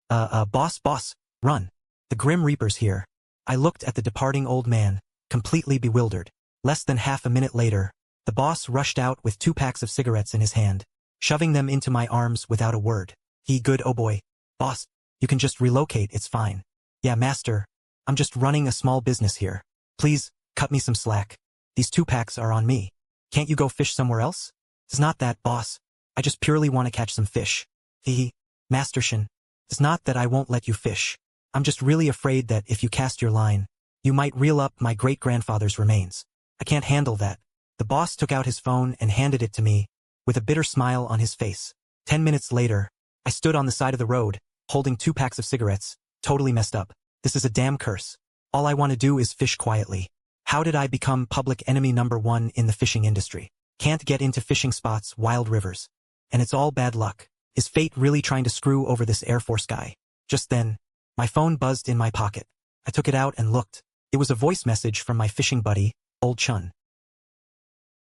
Speaker 1: Boss, run. The Grim Reaper's here. I looked at the departing old man, completely bewildered. Less than half a minute later, the boss rushed out with 2 packs of cigarettes in his hand, shoving them into my arms without a word. Good, oh boy. Boss, you can just relocate, it's fine. Yeah, master. I'm just running a small business here. Please, cut me some slack. These 2 packs are on me. Can't you go fish somewhere else? It's not that, boss. I just purely want to catch some fish. Mastershin. It's not that I won't let you fish. I'm just really afraid that if you cast your line, you might reel up my great-grandfather's remains. I can't handle that. The boss took out his phone and handed it to me, with a bitter smile on his face. 10 minutes later, I stood on the side of the road, holding 2 packs of cigarettes, totally messed up. This is a damn curse. All I want to do is fish quietly. How did I become public enemy number 1 in the fishing industry? Can't get into fishing spots, wild rivers. And it's all bad luck. Is fate really trying to screw over this Air Force guy? Just then, my phone buzzed in my pocket. I took it out and looked. It was a voice message from my fishing buddy, Old Chun.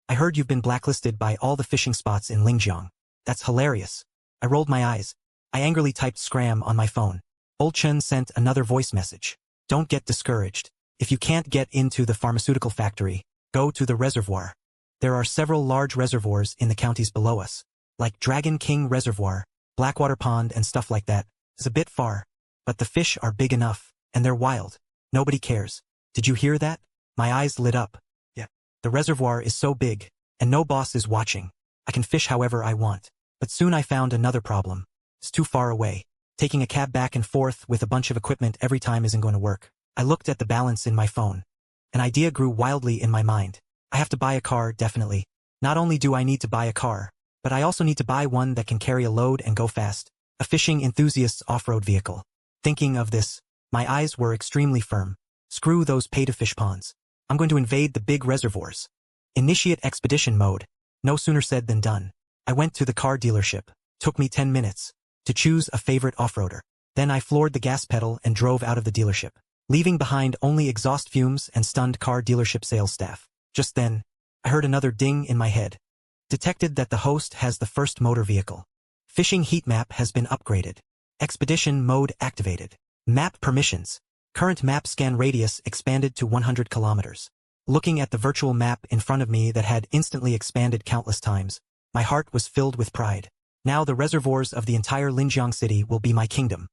Speaker 1: I heard you've been blacklisted by all the fishing spots in Lingjiang. That's hilarious. I rolled my eyes. I angrily typed scram on my phone. Old Chun sent another voice message. Don't get discouraged. If you can't get into the pharmaceutical factory, go to the reservoir. There are several large reservoirs in the counties below us, like Dragon King Reservoir, Blackwater Pond and stuff like that. It's a bit far, but the fish are big enough, and they're wild. Nobody cares. Did you hear that? My eyes lit up. Yeah. The reservoir is so big, and no boss is watching. I can fish however I want. But soon I found another problem. It's too far away. Taking a cab back and forth with a bunch of equipment every time isn't going to work. I looked at the balance in my phone. An idea grew wildly in my mind. I have to buy a car, definitely. Not only do I need to buy a car, but I also need to buy one that can carry a load and go fast. A fishing enthusiast's off-road vehicle. Thinking of this, my eyes were extremely firm. Screw those pay-to-fish ponds. I'm going to invade the big reservoirs. Initiate expedition mode. No sooner said than done. I went to the car dealership. Took me 10 minutes to choose a favorite off-roader. Then I floored the gas pedal and drove out of the dealership, leaving behind only exhaust fumes and stunned car dealership sales staff. Just then, I heard another ding in my head. Detected that the host has the first motor vehicle. Fishing heat map has been upgraded. Expedition mode activated. Map permissions. Current map scan radius expanded to 100 kilometers. Looking at the virtual map in front of me that had instantly expanded countless times, my heart was filled with pride. Now the reservoirs of the entire Linjiang city will be my kingdom.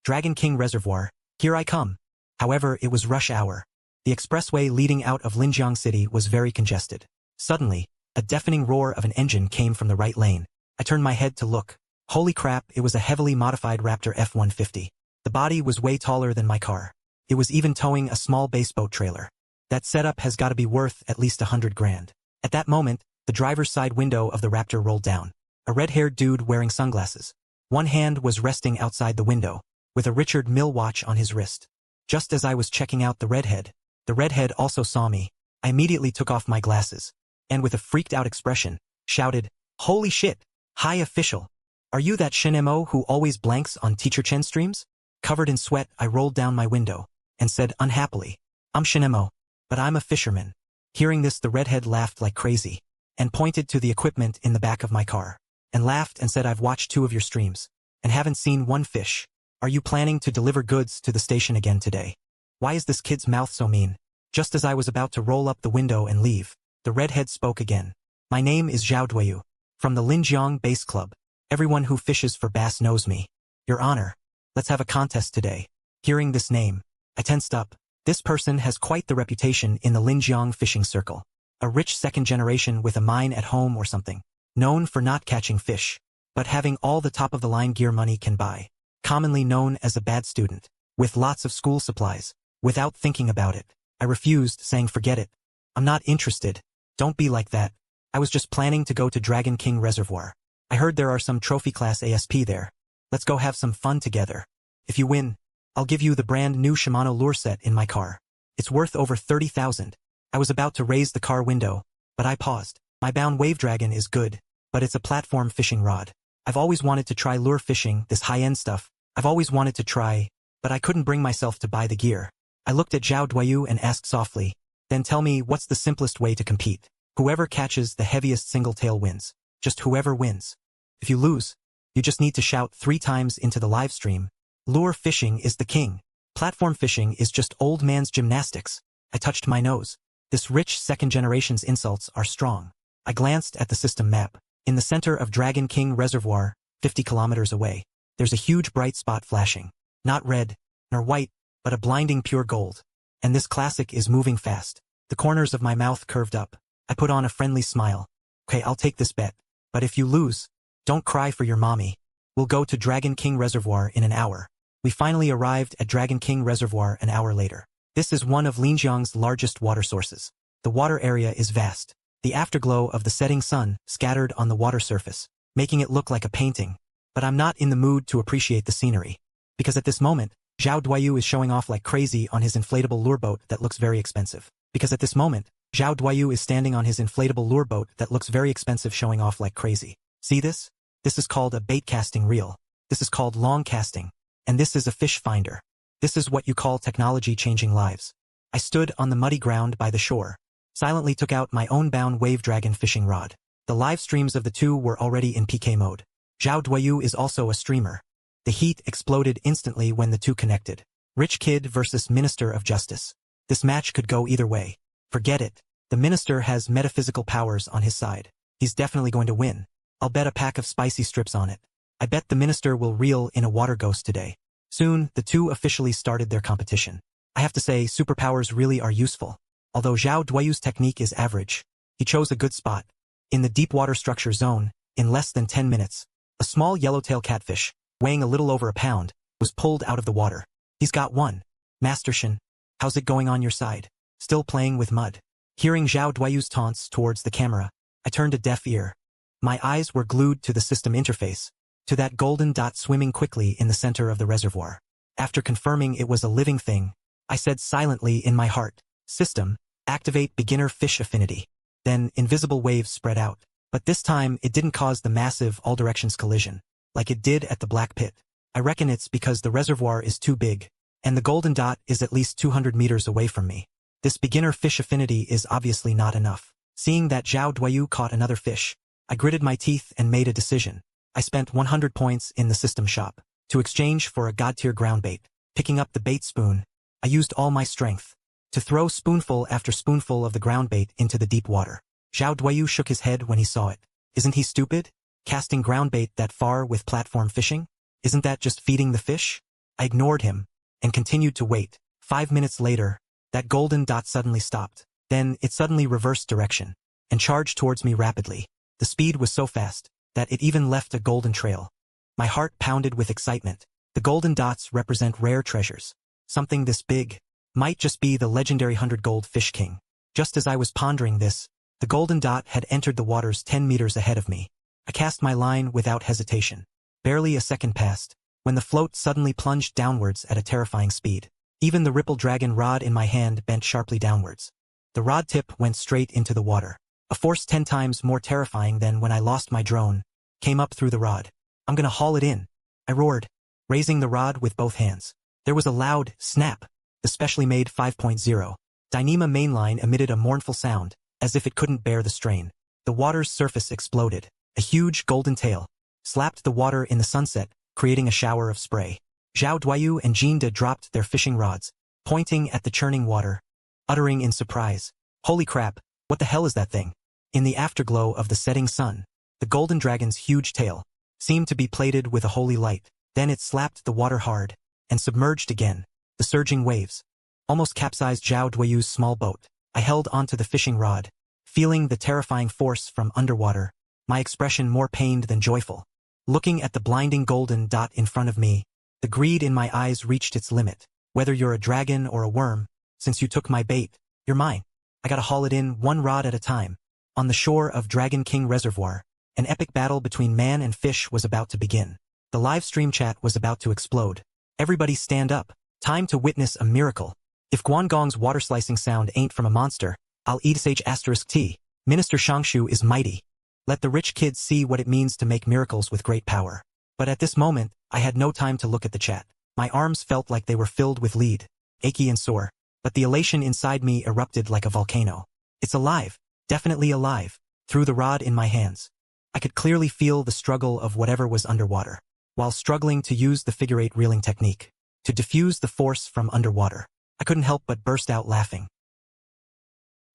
Speaker 1: Dragon King Reservoir, here I come. However, it was rush hour. The expressway leading out of Linjiang City was very congested. Suddenly, a deafening roar of an engine came from the right lane. I turned my head to look. Holy crap, it was a heavily modified Raptor F-150. The body was way taller than my car. It was even towing a small base boat trailer. That setup has got to be worth at least 100 grand. At that moment, the driver's side window of the Raptor rolled down. A red-haired dude wearing sunglasses. One hand was resting outside the window, with a Richard Mille watch on his wrist. Just as I was checking out the redhead also saw me. I immediately took off my glasses, and with a freaked-out expression, shouted, "Holy shit! Hi official! Are you that Shin-mo who always blanks on Teacher Chen streams?" Covered in sweat, I rolled down my window, and said unhappily, "I'm Shin-mo, but I'm a fisherman." Hearing this, the redhead laughed like crazy, and pointed to the equipment in the back of my car, and laughed and said, "I've watched 2 of your streams, and haven't seen one fish. Are you planning to deliver goods to the station again today? Why is this kid's mouth so mean?" Just as I was about to roll up the window and leave, the redhead spoke again. "My name is Zhao Duiyu, from the Linjiang Base Club. Everyone who fishes for bass knows me. Your Honor, let's have a contest today." Hearing this name, I tensed up. This person has quite the reputation in the Linjiang fishing circle. A rich second generation with a mine at home or something. Known for not catching fish, but having all the top-of-the-line gear money can buy. Commonly known as a bad student, with lots of school supplies. Without thinking about it, I refused, saying, "Forget it. I'm not interested." "Don't be like that. I was just planning to go to Dragon King Reservoir. I heard there are some trophy-class ASP there. Let's go have some fun together. If you win, I'll give you the brand new Shimano lure set in my car. It's worth over 30,000. I was about to raise the car window, but I paused. My bound wave dragon is good, but it's a platform fishing rod. I've always wanted to try lure fishing, this high-end stuff. I've always wanted to try, but I couldn't bring myself to buy the gear. I looked at Zhao Duayu and asked softly, then tell me what's the simplest way to compete. Whoever catches the heaviest single tail wins. Just whoever wins. If you lose, you just need to shout 3 times into the live stream, lure fishing is the king. Platform fishing is just old man's gymnastics. I touched my nose. This rich second-generation's insults are strong. I glanced at the system map. In the center of Dragon King Reservoir, 50 kilometers away, there's a huge bright spot flashing. Not red, nor white, but a blinding pure gold. And this classic is moving fast. The corners of my mouth curved up. I put on a friendly smile. Okay, I'll take this bet. But if you lose, don't cry for your mommy. We'll go to Dragon King Reservoir in an hour. We finally arrived at Dragon King Reservoir an hour later. This is one of Linjiang's largest water sources. The water area is vast. The afterglow of the setting sun scattered on the water surface, making it look like a painting. But I'm not in the mood to appreciate the scenery. Because at this moment, Zhao Duayu is showing off like crazy on his inflatable lure boat that looks very expensive. Because at this moment, Zhao Duayu is standing on his inflatable lure boat that looks very expensive showing off like crazy. See this? This is called a bait casting reel. This is called long casting. And this is a fish finder. This is what you call technology changing lives. I stood on the muddy ground by the shore, silently took out my own bound wave dragon fishing rod. The live streams of the two were already in PK mode. Zhao Duayu is also a streamer. The heat exploded instantly when the two connected. Rich kid versus Minister of Justice. This match could go either way. Forget it. The minister has metaphysical powers on his side. He's definitely going to win. I'll bet a pack of spicy strips on it. I bet the minister will reel in a water ghost today. Soon, the two officially started their competition. I have to say, superpowers really are useful. Although Zhao Duayu's technique is average, he chose a good spot. In the deep water structure zone, in less than 10 minutes, a small yellowtail catfish, weighing a little over a pound, was pulled out of the water. He's got one. Master Shin, how's it going on your side? Still playing with mud. Hearing Zhao Duayu's taunts towards the camera, I turned a deaf ear. My eyes were glued to the system interface, to that golden dot swimming quickly in the center of the reservoir. After confirming it was a living thing, I said silently in my heart, System, activate beginner fish affinity. Then invisible waves spread out. But this time it didn't cause the massive all directions collision, like it did at the Black Pit. I reckon it's because the reservoir is too big, and the golden dot is at least 200 meters away from me. This beginner fish affinity is obviously not enough. Seeing that Zhao Duayu caught another fish, I gritted my teeth and made a decision. I spent 100 points in the system shop to exchange for a god-tier ground bait. Picking up the bait spoon, I used all my strength to throw spoonful after spoonful of the ground bait into the deep water. Zhao Duayu shook his head when he saw it. Isn't he stupid? Casting ground bait that far with platform fishing? Isn't that just feeding the fish? I ignored him and continued to wait. 5 minutes later, that golden dot suddenly stopped. Then it suddenly reversed direction and charged towards me rapidly. The speed was so fast that it even left a golden trail. My heart pounded with excitement. The golden dots represent rare treasures. Something this big might just be the legendary 100 gold fish king. Just as I was pondering this, the golden dot had entered the waters 10 meters ahead of me. I cast my line without hesitation. Barely a second passed, when the float suddenly plunged downwards at a terrifying speed. Even the ripple dragon rod in my hand bent sharply downwards. The rod tip went straight into the water. A force 10 times more terrifying than when I lost my drone came up through the rod. I'm gonna haul it in, I roared, raising the rod with both hands. There was a loud snap. The specially made 5.0 Dyneema mainline emitted a mournful sound, as if it couldn't bear the strain. The water's surface exploded. A huge golden tail slapped the water in the sunset, creating a shower of spray. Zhao Duayu and Jinda dropped their fishing rods, pointing at the churning water, uttering in surprise, "Holy crap, what the hell is that thing?" In the afterglow of the setting sun, the golden dragon's huge tail seemed to be plated with a holy light. Then it slapped the water hard and submerged again. The surging waves almost capsized Zhao Duayu's small boat. I held onto the fishing rod, feeling the terrifying force from underwater, my expression more pained than joyful. Looking at the blinding golden dot in front of me, the greed in my eyes reached its limit. Whether you're a dragon or a worm, since you took my bait, you're mine. I gotta haul it in one rod at a time. On the shore of Dragon King Reservoir, an epic battle between man and fish was about to begin. The live stream chat was about to explode. Everybody stand up. Time to witness a miracle. If Guangong's water slicing sound ain't from a monster, I'll eat **T. Minister Shangshu is mighty. Let the rich kids see what it means to make miracles with great power. But at this moment, I had no time to look at the chat. My arms felt like they were filled with lead, achy and sore, but the elation inside me erupted like a volcano. It's alive, definitely alive, through the rod in my hands. I could clearly feel the struggle of whatever was underwater, while struggling to use the figure-8 reeling technique, to diffuse the force from underwater. I couldn't help but burst out laughing.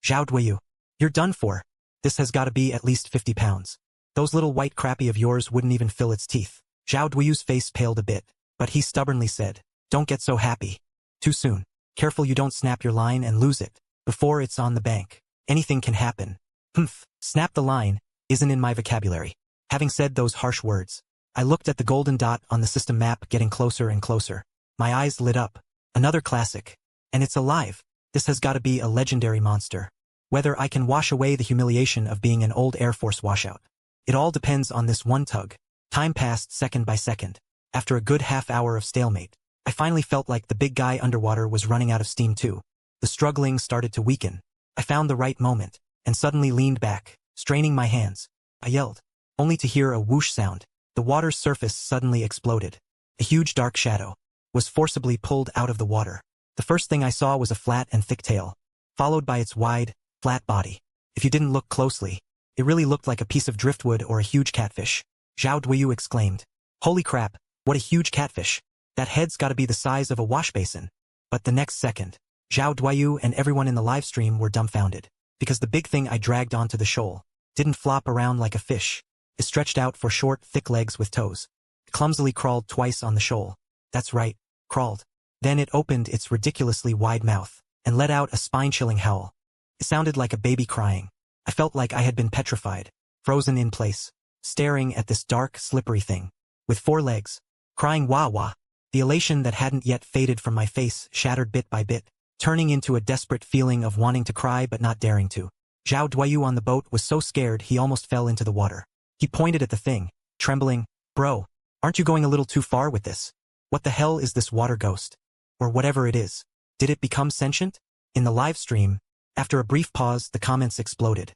Speaker 1: Zhao Duiyu, you're done for. This has got to be at least 50 pounds. Those little white crappie of yours wouldn't even fill its teeth. Zhao Duiyu's face paled a bit, but he stubbornly said, don't get so happy. Too soon. Careful you don't snap your line and lose it, before it's on the bank. Anything can happen. Humph, snap the line, isn't in my vocabulary. Having said those harsh words, I looked at the golden dot on the system map getting closer and closer. My eyes lit up. Another classic. And it's alive. This has got to be a legendary monster. Whether I can wash away the humiliation of being an old Air Force washout. It all depends on this one tug. Time passed second by second. After a good half-hour of stalemate, I finally felt like the big guy underwater was running out of steam too. The struggling started to weaken. I found the right moment, and suddenly leaned back, straining my hands. I yelled, only to hear a whoosh sound. The water's surface suddenly exploded. A huge dark shadow was forcibly pulled out of the water. The first thing I saw was a flat and thick tail, followed by its wide, flat body. If you didn't look closely, it really looked like a piece of driftwood or a huge catfish. Zhao Duiyu exclaimed. Holy crap, what a huge catfish. That head's gotta be the size of a wash basin. But the next second, Zhao Duiyu and everyone in the live stream were dumbfounded, because the big thing I dragged onto the shoal didn't flop around like a fish. It stretched out for short, thick legs with toes. It clumsily crawled twice on the shoal. That's right, crawled. Then it opened its ridiculously wide mouth and let out a spine-chilling howl. It sounded like a baby crying. I felt like I had been petrified, frozen in place, staring at this dark, slippery thing, with 4 legs, crying wah-wah. The elation that hadn't yet faded from my face shattered bit by bit, turning into a desperate feeling of wanting to cry but not daring to. Zhao Duiyu on the boat was so scared he almost fell into the water. He pointed at the thing, trembling. Bro, aren't you going a little too far with this? What the hell is this water ghost? Or whatever it is. Did it become sentient? In the live stream, after a brief pause, the comments exploded.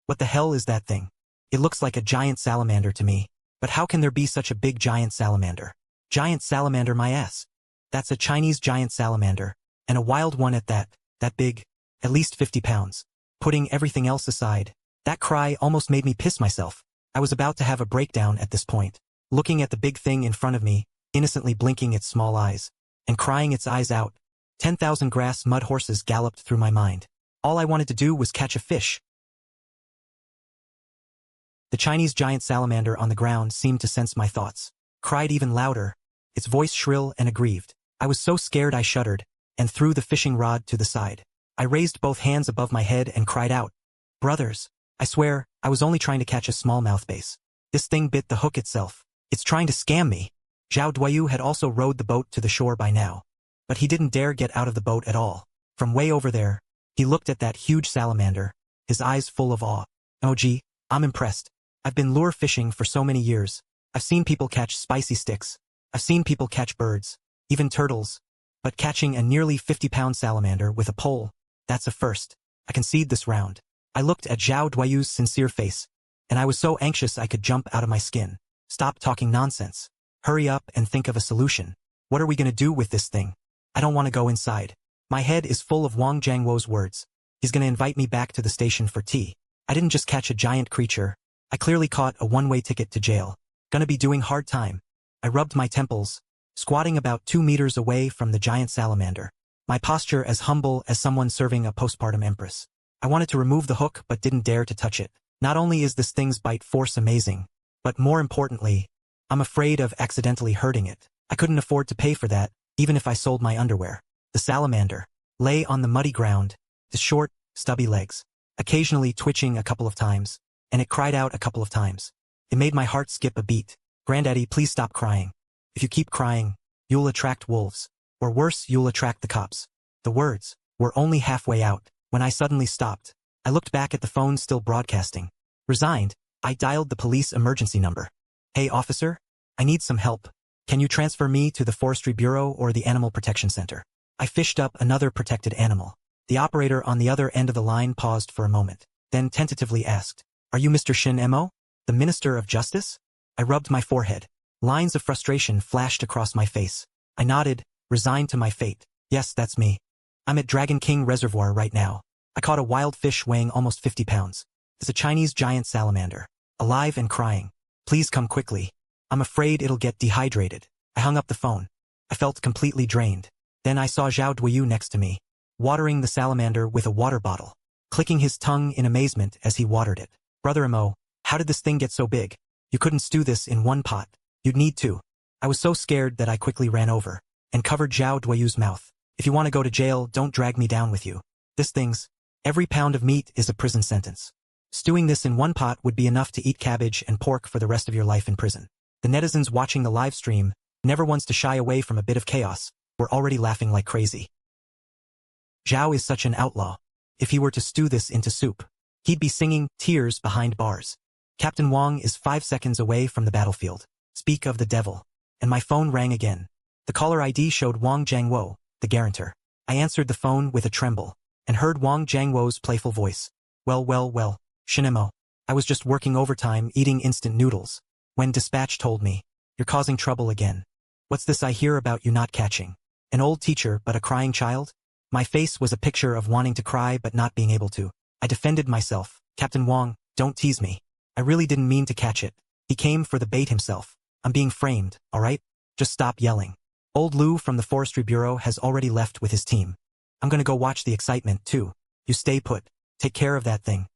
Speaker 1: What the hell is that thing? It looks like a giant salamander to me. But how can there be such a big giant salamander? Giant salamander my ass. That's a Chinese giant salamander, and a wild one at that big, at least 50 pounds. Putting everything else aside, that cry almost made me piss myself. I was about to have a breakdown at this point, looking at the big thing in front of me, innocently blinking its small eyes, and crying its eyes out. 10,000 grass mud horses galloped through my mind. All I wanted to do was catch a fish. The Chinese giant salamander on the ground seemed to sense my thoughts, cried even louder, its voice shrill and aggrieved. I was so scared I shuddered, and threw the fishing rod to the side. I raised both hands above my head and cried out, brothers, I swear, I was only trying to catch a smallmouth bass. This thing bit the hook itself. It's trying to scam me. Zhao Duiyu had also rowed the boat to the shore by now, but he didn't dare get out of the boat at all. From way over there, he looked at that huge salamander, his eyes full of awe. Oh gee, I'm impressed. I've been lure fishing for so many years. I've seen people catch spicy sticks. I've seen people catch birds, even turtles. But catching a nearly 50-pound salamander with a pole, that's a first. I concede this round. I looked at Zhao Duiyu's sincere face, and I was so anxious I could jump out of my skin. Stop talking nonsense. Hurry up and think of a solution. What are we gonna do with this thing? I don't want to go inside. My head is full of Wang Jiangwo's words. He's gonna invite me back to the station for tea. I didn't just catch a giant creature. I clearly caught a one-way ticket to jail. Gonna be doing hard time. I rubbed my temples, squatting about 2 meters away from the giant salamander. My posture as humble as someone serving a postpartum empress. I wanted to remove the hook but didn't dare to touch it. Not only is this thing's bite force amazing, but more importantly, I'm afraid of accidentally hurting it. I couldn't afford to pay for that, even if I sold my underwear. The salamander lay on the muddy ground, his short, stubby legs, occasionally twitching a couple of times, and it cried out a couple of times. It made my heart skip a beat. Granddaddy, please stop crying. If you keep crying, you'll attract wolves. Or worse, you'll attract the cops. The words were only halfway out when I suddenly stopped. I looked back at the phone still broadcasting. Resigned, I dialed the police emergency number. Hey officer, I need some help. Can you transfer me to the Forestry Bureau or the Animal Protection Center? I fished up another protected animal. The operator on the other end of the line paused for a moment, then tentatively asked, "Are you Mr. Shin Mo, the Minister of Justice?" I rubbed my forehead. Lines of frustration flashed across my face. I nodded, resigned to my fate. "Yes, that's me. I'm at Dragon King Reservoir right now. I caught a wild fish weighing almost 50 pounds. It's a Chinese giant salamander. Alive and crying. Please come quickly. I'm afraid it'll get dehydrated." I hung up the phone. I felt completely drained. Then I saw Zhao Duiyu next to me, watering the salamander with a water bottle, clicking his tongue in amazement as he watered it. "Brother Mo, how did this thing get so big? You couldn't stew this in one pot. You'd need two." I was so scared that I quickly ran over and covered Zhao Duiyu's mouth. "If you want to go to jail, don't drag me down with you. This thing's, every pound of meat is a prison sentence. Stewing this in one pot would be enough to eat cabbage and pork for the rest of your life in prison." The netizens watching the live stream, never once to shy away from a bit of chaos, were already laughing like crazy. Zhao is such an outlaw. If he were to stew this into soup, he'd be singing "Tears Behind Bars." Captain Wang is 5 seconds away from the battlefield. Speak of the devil. And my phone rang again. The caller ID showed Wang Jiangwo, the guarantor. I answered the phone with a tremble, and heard Wang Jiangwo's playful voice. Well, Shinemo. I was just working overtime eating instant noodles, when dispatch told me, "You're causing trouble again. What's this I hear about you not catching? An old teacher but a crying child?" My face was a picture of wanting to cry but not being able to. I defended myself. "Captain Wang, don't tease me. I really didn't mean to catch it. He came for the bait himself. I'm being framed, all right? Just stop yelling." Old Lu from the Forestry Bureau has already left with his team. "I'm gonna go watch the excitement, too. You stay put. Take care of that thing."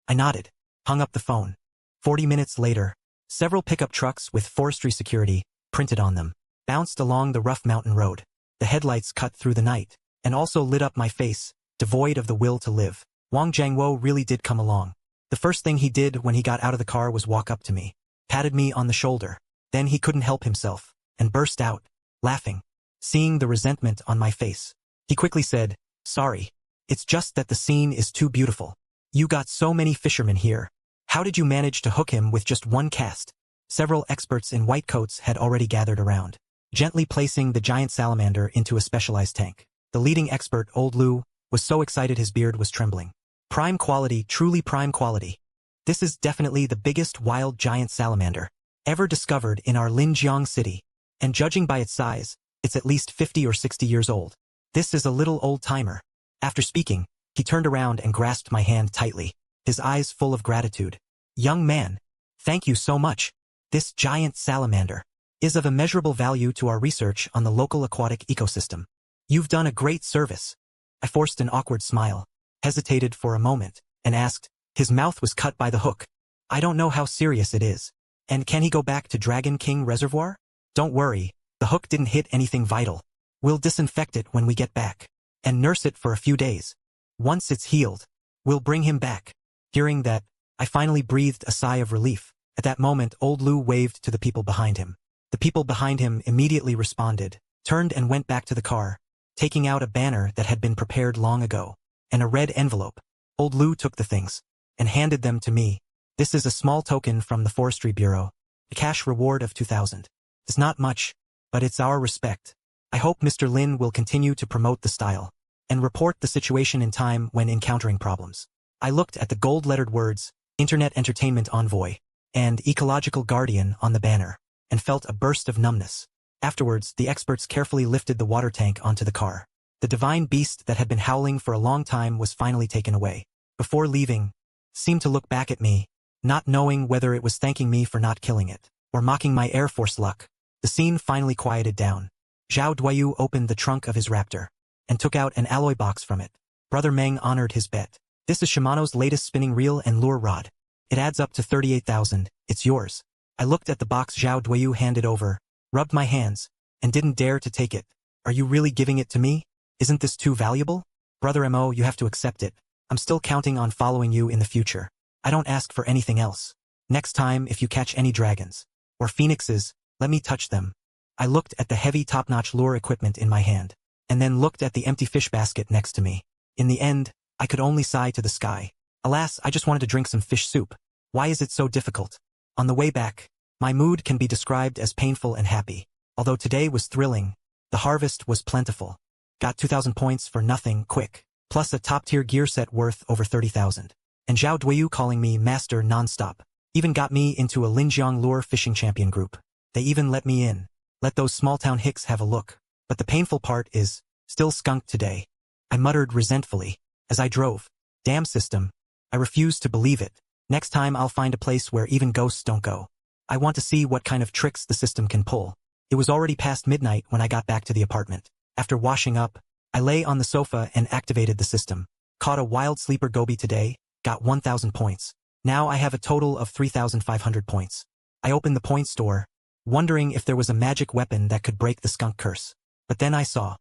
Speaker 1: I nodded, hung up the phone. 40 minutes later, several pickup trucks with forestry security, printed on them, bounced along the rough mountain road. The headlights cut through the night, and also lit up my face, devoid of the will to live. Wang Jiangwo really did come along. The first thing he did when he got out of the car was walk up to me, patted me on the shoulder. Then he couldn't help himself, and burst out, laughing. Seeing the resentment on my face, he quickly said, "Sorry. It's just that the scene is too beautiful. You got so many fishermen here. How did you manage to hook him with just one cast?" Several experts in white coats had already gathered around, gently placing the giant salamander into a specialized tank. The leading expert, Old Lu, was so excited his beard was trembling. "Prime quality, truly prime quality. This is definitely the biggest wild giant salamander ever discovered in our Linjiang city, and judging by its size, it's at least 50 or 60 years old. This is a little old-timer." After speaking, he turned around and grasped my hand tightly, his eyes full of gratitude. "Young man, thank you so much. This giant salamander is of immeasurable value to our research on the local aquatic ecosystem. You've done a great service." I forced an awkward smile, hesitated for a moment, and asked. His mouth was cut by the hook. "I don't know how serious it is. And can he go back to Dragon King Reservoir?" "Don't worry, the hook didn't hit anything vital. We'll disinfect it when we get back, and nurse it for a few days. Once it's healed, we'll bring him back." Hearing that, I finally breathed a sigh of relief. At that moment, Old Lu waved to the people behind him. The people behind him immediately responded, turned and went back to the car, taking out a banner that had been prepared long ago, and a red envelope. Old Lu took the things, and handed them to me. "This is a small token from the Forestry Bureau. A cash reward of 2,000. It's not much, but it's our respect. I hope Mr. Lin will continue to promote the style, and report the situation in time when encountering problems." I looked at the gold-lettered words, Internet Entertainment Envoy, and Ecological Guardian on the banner, and felt a burst of numbness. Afterwards, the experts carefully lifted the water tank onto the car. The divine beast that had been howling for a long time was finally taken away. Before leaving, seemed to look back at me, not knowing whether it was thanking me for not killing it, or mocking my Air Force luck. The scene finally quieted down. Zhao Duiyu opened the trunk of his Raptor, and took out an alloy box from it. Brother Meng honored his bet. "This is Shimano's latest spinning reel and lure rod. It adds up to 38,000, it's yours." I looked at the box Zhao Duiyu handed over, rubbed my hands, and didn't dare to take it. "Are you really giving it to me? Isn't this too valuable?" "Brother Mo, you have to accept it. I'm still counting on following you in the future. I don't ask for anything else. Next time if you catch any dragons, or phoenixes, let me touch them." I looked at the heavy top-notch lure equipment in my hand, and then looked at the empty fish basket next to me. In the end, I could only sigh to the sky. Alas, I just wanted to drink some fish soup. Why is it so difficult? On the way back, my mood can be described as painful and happy. Although today was thrilling, the harvest was plentiful. Got 2,000 points for nothing, quick. Plus a top-tier gear set worth over 30,000. And Zhao Duiyu calling me master non-stop. Even got me into a Linjiang lure fishing champion group. They even let me in. Let those small-town hicks have a look. But the painful part is, still skunked today. I muttered resentfully, as I drove. Damn system. I refuse to believe it. Next time I'll find a place where even ghosts don't go. I want to see what kind of tricks the system can pull. It was already past midnight when I got back to the apartment. After washing up, I lay on the sofa and activated the system. Caught a wild sleeper goby today, got 1,000 points. Now I have a total of 3,500 points. I opened the point store, wondering if there was a magic weapon that could break the skunk curse. But then I saw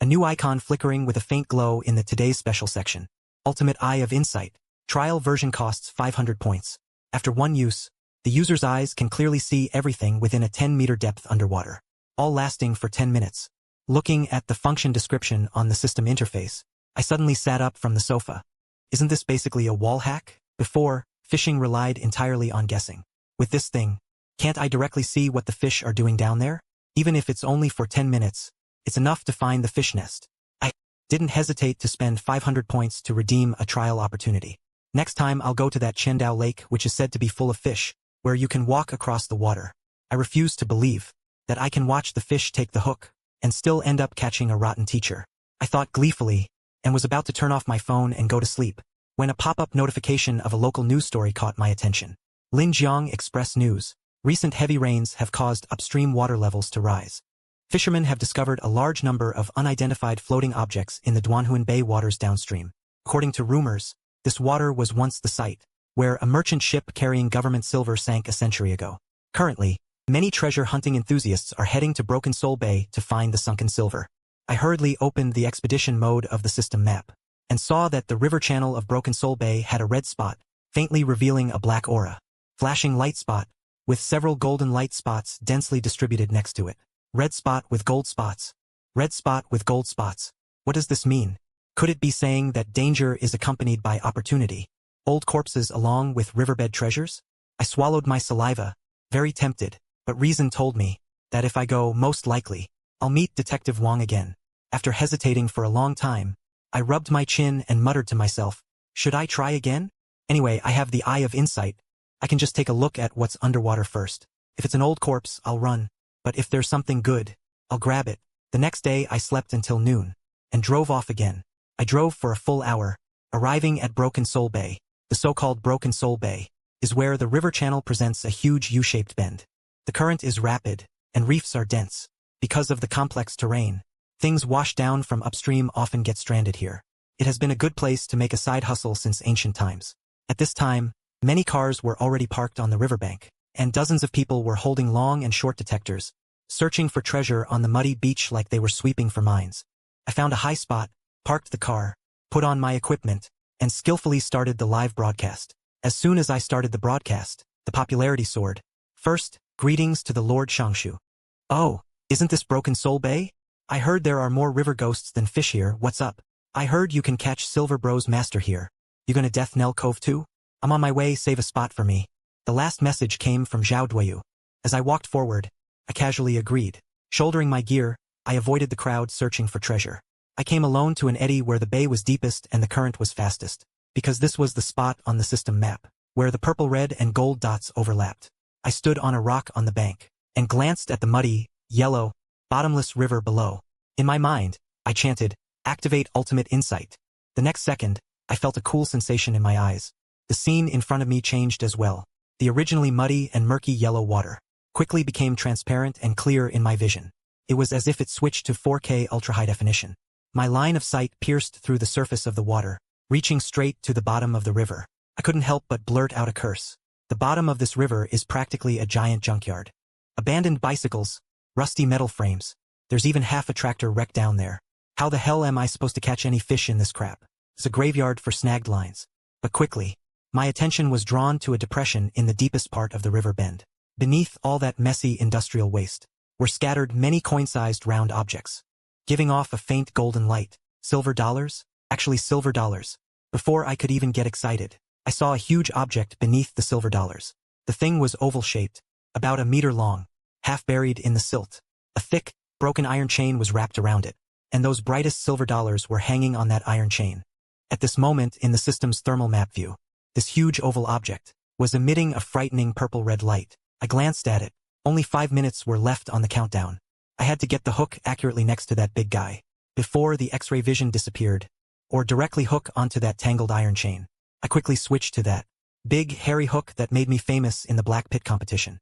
Speaker 1: a new icon flickering with a faint glow in the Today's Special section. Ultimate Eye of Insight. Trial version costs 500 points. After one use, the user's eyes can clearly see everything within a 10-meter depth underwater, all lasting for 10 minutes. Looking at the function description on the system interface, I suddenly sat up from the sofa. Isn't this basically a wall hack? Before, fishing relied entirely on guessing. With this thing, can't I directly see what the fish are doing down there? Even if it's only for 10 minutes, it's enough to find the fish nest. I didn't hesitate to spend 500 points to redeem a trial opportunity. Next time I'll go to that Chendao Lake, which is said to be full of fish, where you can walk across the water. I refuse to believe that I can watch the fish take the hook and still end up catching a rotten teacher. I thought gleefully, and was about to turn off my phone and go to sleep, when a pop-up notification of a local news story caught my attention. Linjiang Express News. Recent heavy rains have caused upstream water levels to rise. Fishermen have discovered a large number of unidentified floating objects in the Duanhuan Bay waters downstream. According to rumors, this water was once the site where a merchant ship carrying government silver sank a century ago. Currently, many treasure hunting enthusiasts are heading to Broken Soul Bay to find the sunken silver. I hurriedly opened the expedition mode of the system map, and saw that the river channel of Broken Soul Bay had a red spot, faintly revealing a black aura. Flashing light spot, with several golden light spots densely distributed next to it. Red spot with gold spots. Red spot with gold spots. What does this mean? Could it be saying that danger is accompanied by opportunity? Old corpses along with riverbed treasures? I swallowed my saliva, very tempted, but reason told me that if I go, most likely, I'll meet Detective Wang again. After hesitating for a long time, I rubbed my chin and muttered to myself, should I try again? Anyway, I have the Eye of Insight. I can just take a look at what's underwater first. If it's an old corpse, I'll run. But if there's something good, I'll grab it. The next day I slept until noon, and drove off again. I drove for a full hour, arriving at Broken Soul Bay. The so-called Broken Soul Bay is where the river channel presents a huge U-shaped bend. The current is rapid, and reefs are dense. Because of the complex terrain, things washed down from upstream often get stranded here. It has been a good place to make a side hustle since ancient times. At this time, many cars were already parked on the riverbank, and dozens of people were holding long and short detectors, searching for treasure on the muddy beach like they were sweeping for mines. I found a high spot, parked the car, put on my equipment, and skillfully started the live broadcast. As soon as I started the broadcast, the popularity soared. First, greetings to the Lord Shangshu. Oh, isn't this Broken Soul Bay? I heard there are more river ghosts than fish here, what's up? I heard you can catch Silver Bros Master here. You gonna Death Knell Cove too? I'm on my way, save a spot for me. The last message came from Zhao Duiyu. As I walked forward, I casually agreed. Shouldering my gear, I avoided the crowd searching for treasure. I came alone to an eddy where the bay was deepest and the current was fastest, because this was the spot on the system map, where the purple, red, and gold dots overlapped. I stood on a rock on the bank, and glanced at the muddy, yellow, bottomless river below. In my mind, I chanted, "Activate Ultimate Insight." The next second, I felt a cool sensation in my eyes. The scene in front of me changed as well. The originally muddy and murky yellow water quickly became transparent and clear in my vision. It was as if it switched to 4K ultra-high definition. My line of sight pierced through the surface of the water, reaching straight to the bottom of the river. I couldn't help but blurt out a curse. The bottom of this river is practically a giant junkyard. Abandoned bicycles, rusty metal frames. There's even half a tractor wrecked down there. How the hell am I supposed to catch any fish in this crap? It's a graveyard for snagged lines. But quickly, my attention was drawn to a depression in the deepest part of the river bend. Beneath all that messy industrial waste were scattered many coin-sized round objects, giving off a faint golden light. Silver dollars? Actually silver dollars. Before I could even get excited, I saw a huge object beneath the silver dollars. The thing was oval-shaped, about a meter long, half buried in the silt. A thick, broken iron chain was wrapped around it. and those brightest silver dollars were hanging on that iron chain. At this moment in the system's thermal map view, this huge oval object was emitting a frightening purple-red light. I glanced at it. Only 5 minutes were left on the countdown. I had to get the hook accurately next to that big guy, before the X-ray vision disappeared, or directly hook onto that tangled iron chain. I quickly switched to that big, hairy hook that made me famous in the black pit competition.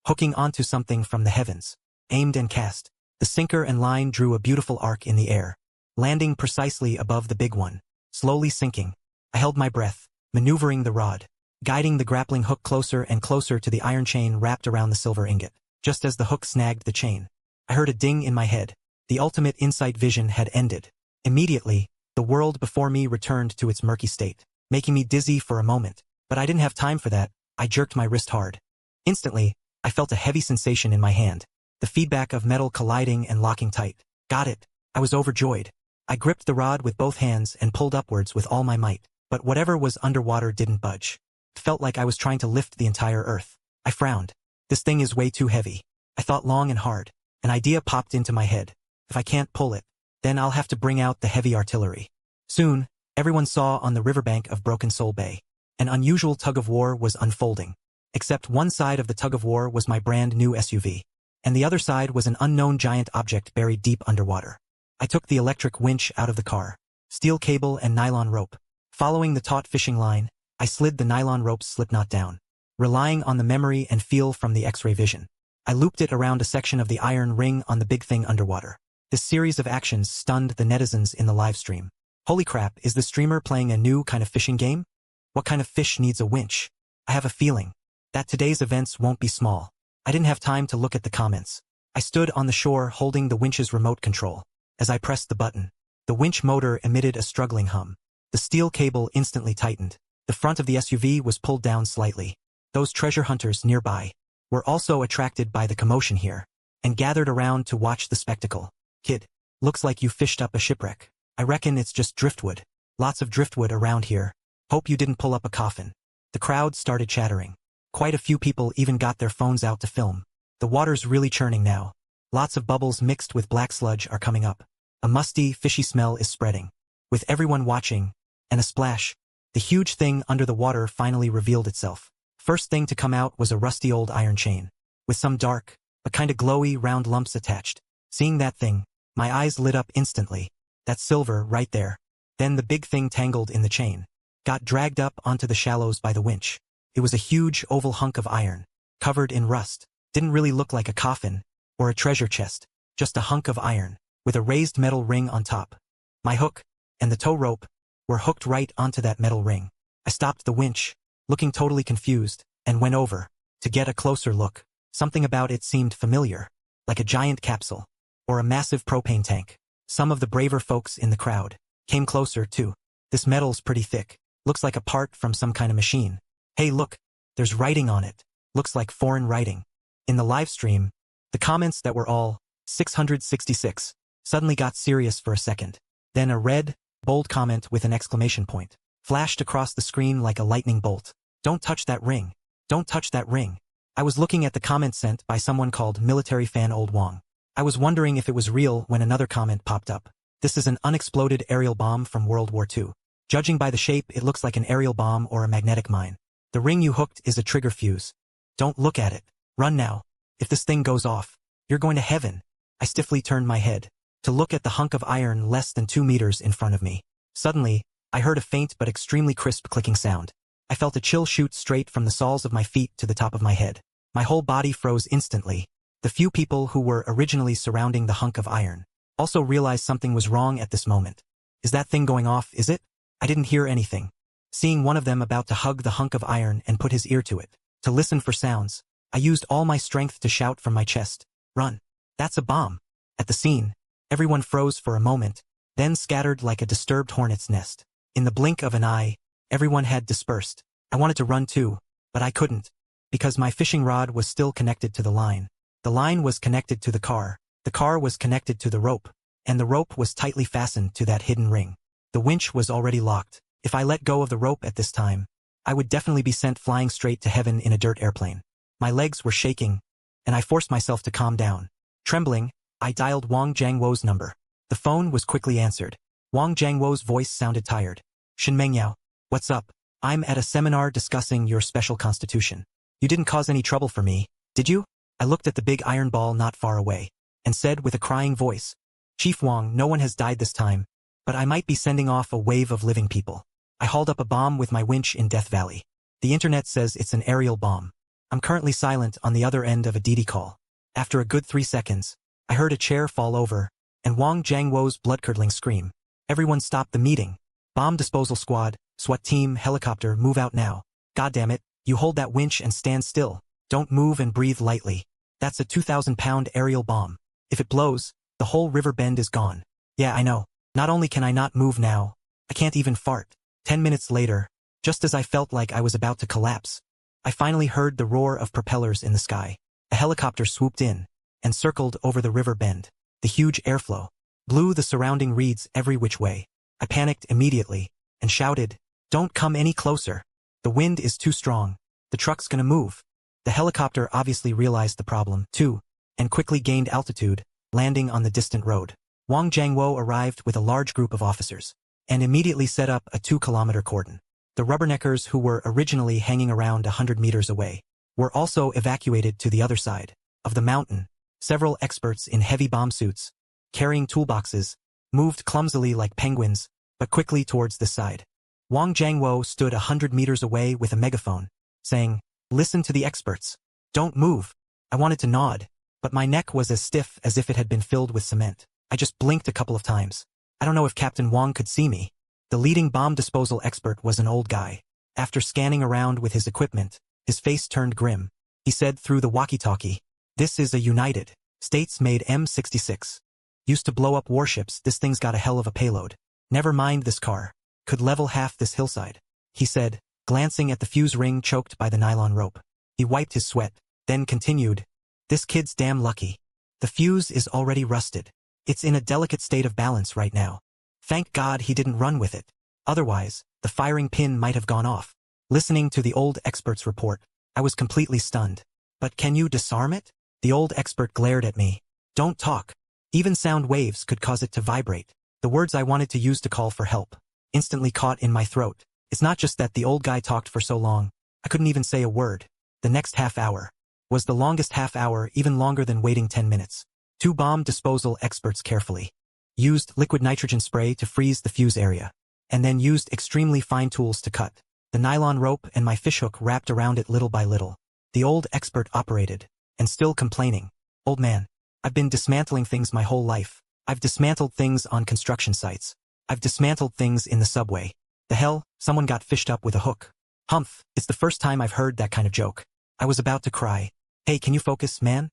Speaker 1: Hooking onto something from the heavens. Aimed and cast. The sinker and line drew a beautiful arc in the air, landing precisely above the big one, slowly sinking. I held my breath, maneuvering the rod, guiding the grappling hook closer and closer to the iron chain wrapped around the silver ingot. Just as the hook snagged the chain, I heard a ding in my head. The ultimate insight vision had ended. Immediately, the world before me returned to its murky state, making me dizzy for a moment. But I didn't have time for that. I jerked my wrist hard. Instantly, I felt a heavy sensation in my hand, the feedback of metal colliding and locking tight. Got it. I was overjoyed. I gripped the rod with both hands and pulled upwards with all my might. But whatever was underwater didn't budge. It felt like I was trying to lift the entire earth. I frowned. This thing is way too heavy. I thought long and hard. An idea popped into my head. If I can't pull it, then I'll have to bring out the heavy artillery. Soon, everyone saw on the riverbank of Broken Soul Bay. An unusual tug-of-war was unfolding. Except one side of the tug-of-war was my brand new SUV, and the other side was an unknown giant object buried deep underwater. I took the electric winch out of the car, steel cable and nylon rope. Following the taut fishing line, I slid the nylon rope's slipknot down. Relying on the memory and feel from the X-ray vision, I looped it around a section of the iron ring on the big thing underwater. This series of actions stunned the netizens in the live stream. Holy crap, is the streamer playing a new kind of fishing game? What kind of fish needs a winch? I have a feeling that today's events won't be small. I didn't have time to look at the comments. I stood on the shore holding the winch's remote control. As I pressed the button, the winch motor emitted a struggling hum. The steel cable instantly tightened. The front of the SUV was pulled down slightly. Those treasure hunters nearby were also attracted by the commotion here, and gathered around to watch the spectacle. Kid, looks like you fished up a shipwreck. I reckon it's just driftwood. Lots of driftwood around here. Hope you didn't pull up a coffin. The crowd started chattering. Quite a few people even got their phones out to film. The water's really churning now. Lots of bubbles mixed with black sludge are coming up. A musty, fishy smell is spreading. With everyone watching, and a splash, the huge thing under the water finally revealed itself. First thing to come out was a rusty old iron chain, with some dark, but kinda glowy round lumps attached. Seeing that thing, my eyes lit up instantly. That silver right there. Then the big thing tangled in the chain, got dragged up onto the shallows by the winch. It was a huge oval hunk of iron, covered in rust. Didn't really look like a coffin, or a treasure chest, just a hunk of iron, with a raised metal ring on top. My hook, and the tow rope, were hooked right onto that metal ring. I stopped the winch, looking totally confused, and went over, to get a closer look. Something about it seemed familiar, like a giant capsule, or a massive propane tank. Some of the braver folks in the crowd came closer too. This metal's pretty thick, looks like a part from some kind of machine. Hey look, there's writing on it, looks like foreign writing. In the live stream, the comments that were all 666 suddenly got serious for a second. Then a red, bold comment with an exclamation point flashed across the screen like a lightning bolt. Don't touch that ring. Don't touch that ring. I was looking at the comment sent by someone called Military Fan Old Wong. I was wondering if it was real when another comment popped up. This is an unexploded aerial bomb from World War II. Judging by the shape, it looks like an aerial bomb or a magnetic mine. The ring you hooked is a trigger fuse. Don't look at it. Run now. If this thing goes off, you're going to heaven. I stiffly turned my head to look at the hunk of iron less than 2 meters in front of me. Suddenly, I heard a faint but extremely crisp clicking sound. I felt a chill shoot straight from the soles of my feet to the top of my head. My whole body froze instantly. The few people who were originally surrounding the hunk of iron also realized something was wrong at this moment. Is that thing going off, is it? I didn't hear anything. Seeing one of them about to hug the hunk of iron and put his ear to it, to listen for sounds, I used all my strength to shout from my chest, "Run! That's a bomb!" At the scene, everyone froze for a moment, then scattered like a disturbed hornet's nest. In the blink of an eye, everyone had dispersed. I wanted to run too, but I couldn't, because my fishing rod was still connected to the line. The line was connected to the car was connected to the rope, and the rope was tightly fastened to that hidden ring. The winch was already locked. If I let go of the rope at this time, I would definitely be sent flying straight to heaven in a dirt airplane. My legs were shaking, and I forced myself to calm down. Trembling, I dialed Wang Jiangwo's number. The phone was quickly answered. Wang Jiangwo's voice sounded tired. Shin Mengyao, what's up? I'm at a seminar discussing your special constitution. You didn't cause any trouble for me, did you? I looked at the big iron ball not far away, and said with a crying voice, Chief Wang, no one has died this time, but I might be sending off a wave of living people. I hauled up a bomb with my winch in Death Valley. The internet says it's an aerial bomb. I'm currently silent on the other end of a DD call. After a good 3 seconds, I heard a chair fall over, and Wang Jiangwo's blood-curdling scream. Everyone stop the meeting. Bomb disposal squad, SWAT team, helicopter, move out now. God damn it, you hold that winch and stand still. Don't move and breathe lightly. That's a 2,000-pound aerial bomb. If it blows, the whole river bend is gone. Yeah, I know. Not only can I not move now, I can't even fart. 10 minutes later, just as I felt like I was about to collapse, I finally heard the roar of propellers in the sky. A helicopter swooped in and circled over the river bend. The huge airflow blew the surrounding reeds every which way. I panicked immediately and shouted, "Don't come any closer. The wind is too strong. The truck's gonna move." The helicopter obviously realized the problem, too, and quickly gained altitude, landing on the distant road. Wang Jiangwo arrived with a large group of officers and immediately set up a 2-kilometer cordon. The rubberneckers who were originally hanging around 100 meters away were also evacuated to the other side of the mountain. Several experts in heavy bomb suits, carrying toolboxes, moved clumsily like penguins, but quickly towards this side. Wang Jiangwo stood 100 meters away with a megaphone, saying, "Listen to the experts. Don't move." I wanted to nod, but my neck was as stiff as if it had been filled with cement. I just blinked a couple of times. I don't know if Captain Wang could see me. The leading bomb disposal expert was an old guy. After scanning around with his equipment, his face turned grim. He said through the walkie-talkie, "This is a United States-made M66. Used to blow up warships, this thing's got a hell of a payload. Never mind this car. Could level half this hillside," he said, glancing at the fuse ring choked by the nylon rope. He wiped his sweat, then continued, "This kid's damn lucky. The fuse is already rusted. It's in a delicate state of balance right now. Thank God he didn't run with it. Otherwise, the firing pin might have gone off." Listening to the old expert's report, I was completely stunned. "But can you disarm it?" The old expert glared at me. "Don't talk. Even sound waves could cause it to vibrate." The words I wanted to use to call for help instantly caught in my throat. It's not just that the old guy talked for so long, I couldn't even say a word. The next half hour was the longest half hour, even longer than waiting 10 minutes. 2 bomb disposal experts carefully used liquid nitrogen spray to freeze the fuse area, and then used extremely fine tools to cut the nylon rope and my fishhook wrapped around it little by little. The old expert operated, and still complaining, "Old man, I've been dismantling things my whole life. I've dismantled things on construction sites. I've dismantled things in the subway. The hell, someone got fished up with a hook. Humph, it's the first time I've heard that kind of joke." I was about to cry. "Hey, can you focus, man?"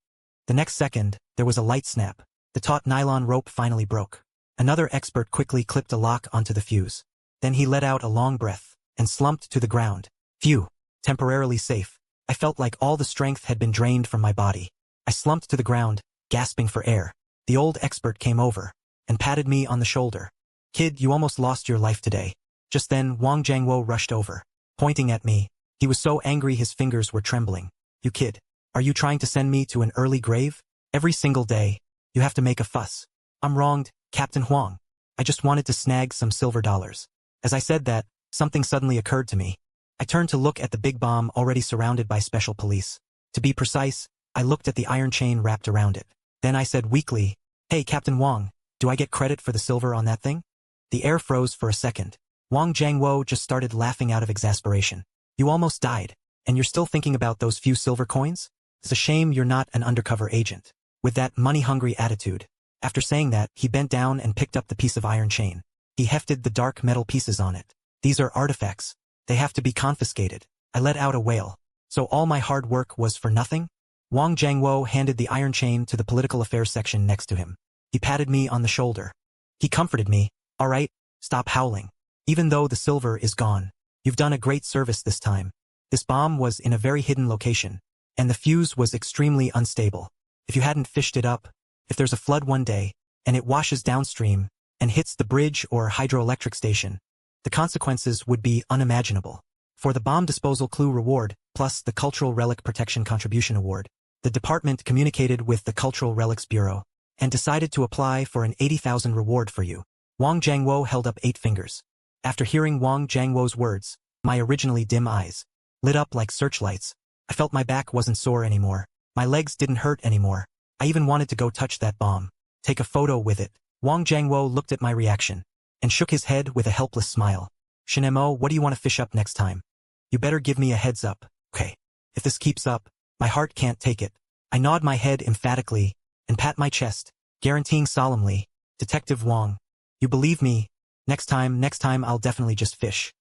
Speaker 1: The next second, there was a light snap. The taut nylon rope finally broke. Another expert quickly clipped a lock onto the fuse. Then he let out a long breath and slumped to the ground. Phew, temporarily safe. I felt like all the strength had been drained from my body. I slumped to the ground, gasping for air. The old expert came over and patted me on the shoulder. "Kid, you almost lost your life today." Just then, Wang Jiangwo rushed over, pointing at me. He was so angry his fingers were trembling. "You kid, are you trying to send me to an early grave? Every single day, you have to make a fuss." "I'm wronged, Captain Huang. I just wanted to snag some silver dollars." As I said that, something suddenly occurred to me. I turned to look at the big bomb already surrounded by special police. To be precise, I looked at the iron chain wrapped around it. Then I said weakly, "Hey, Captain Wang, do I get credit for the silver on that thing?" The air froze for a second. Wang Jiangwo just started laughing out of exasperation. "You almost died, and you're still thinking about those few silver coins? It's a shame you're not an undercover agent." With that money-hungry attitude. After saying that, he bent down and picked up the piece of iron chain. He hefted the dark metal pieces on it. "These are artifacts. They have to be confiscated." I let out a wail. "So all my hard work was for nothing?" Wang Jiangwo handed the iron chain to the political affairs section next to him. He patted me on the shoulder. He comforted me. "All right, stop howling. Even though the silver is gone, you've done a great service this time. This bomb was in a very hidden location, and the fuse was extremely unstable. If you hadn't fished it up, if there's a flood one day, and it washes downstream, and hits the bridge or hydroelectric station, the consequences would be unimaginable. For the bomb disposal clue reward, plus the Cultural Relic Protection Contribution Award, the department communicated with the Cultural Relics Bureau and decided to apply for an 80,000 reward for you. Wang Jiangwo held up 8 fingers. After hearing Wang Jiangwo's words, my originally dim eyes lit up like searchlights. I felt my back wasn't sore anymore. My legs didn't hurt anymore. I even wanted to go touch that bomb. Take a photo with it. Wang Jiangwo looked at my reaction and shook his head with a helpless smile. Shinemo, what do you want to fish up next time? You better give me a heads up. Okay. If this keeps up, my heart can't take it. I nod my head emphatically and pat my chest, guaranteeing solemnly, Detective Wang, you believe me? Next time I'll definitely just fish.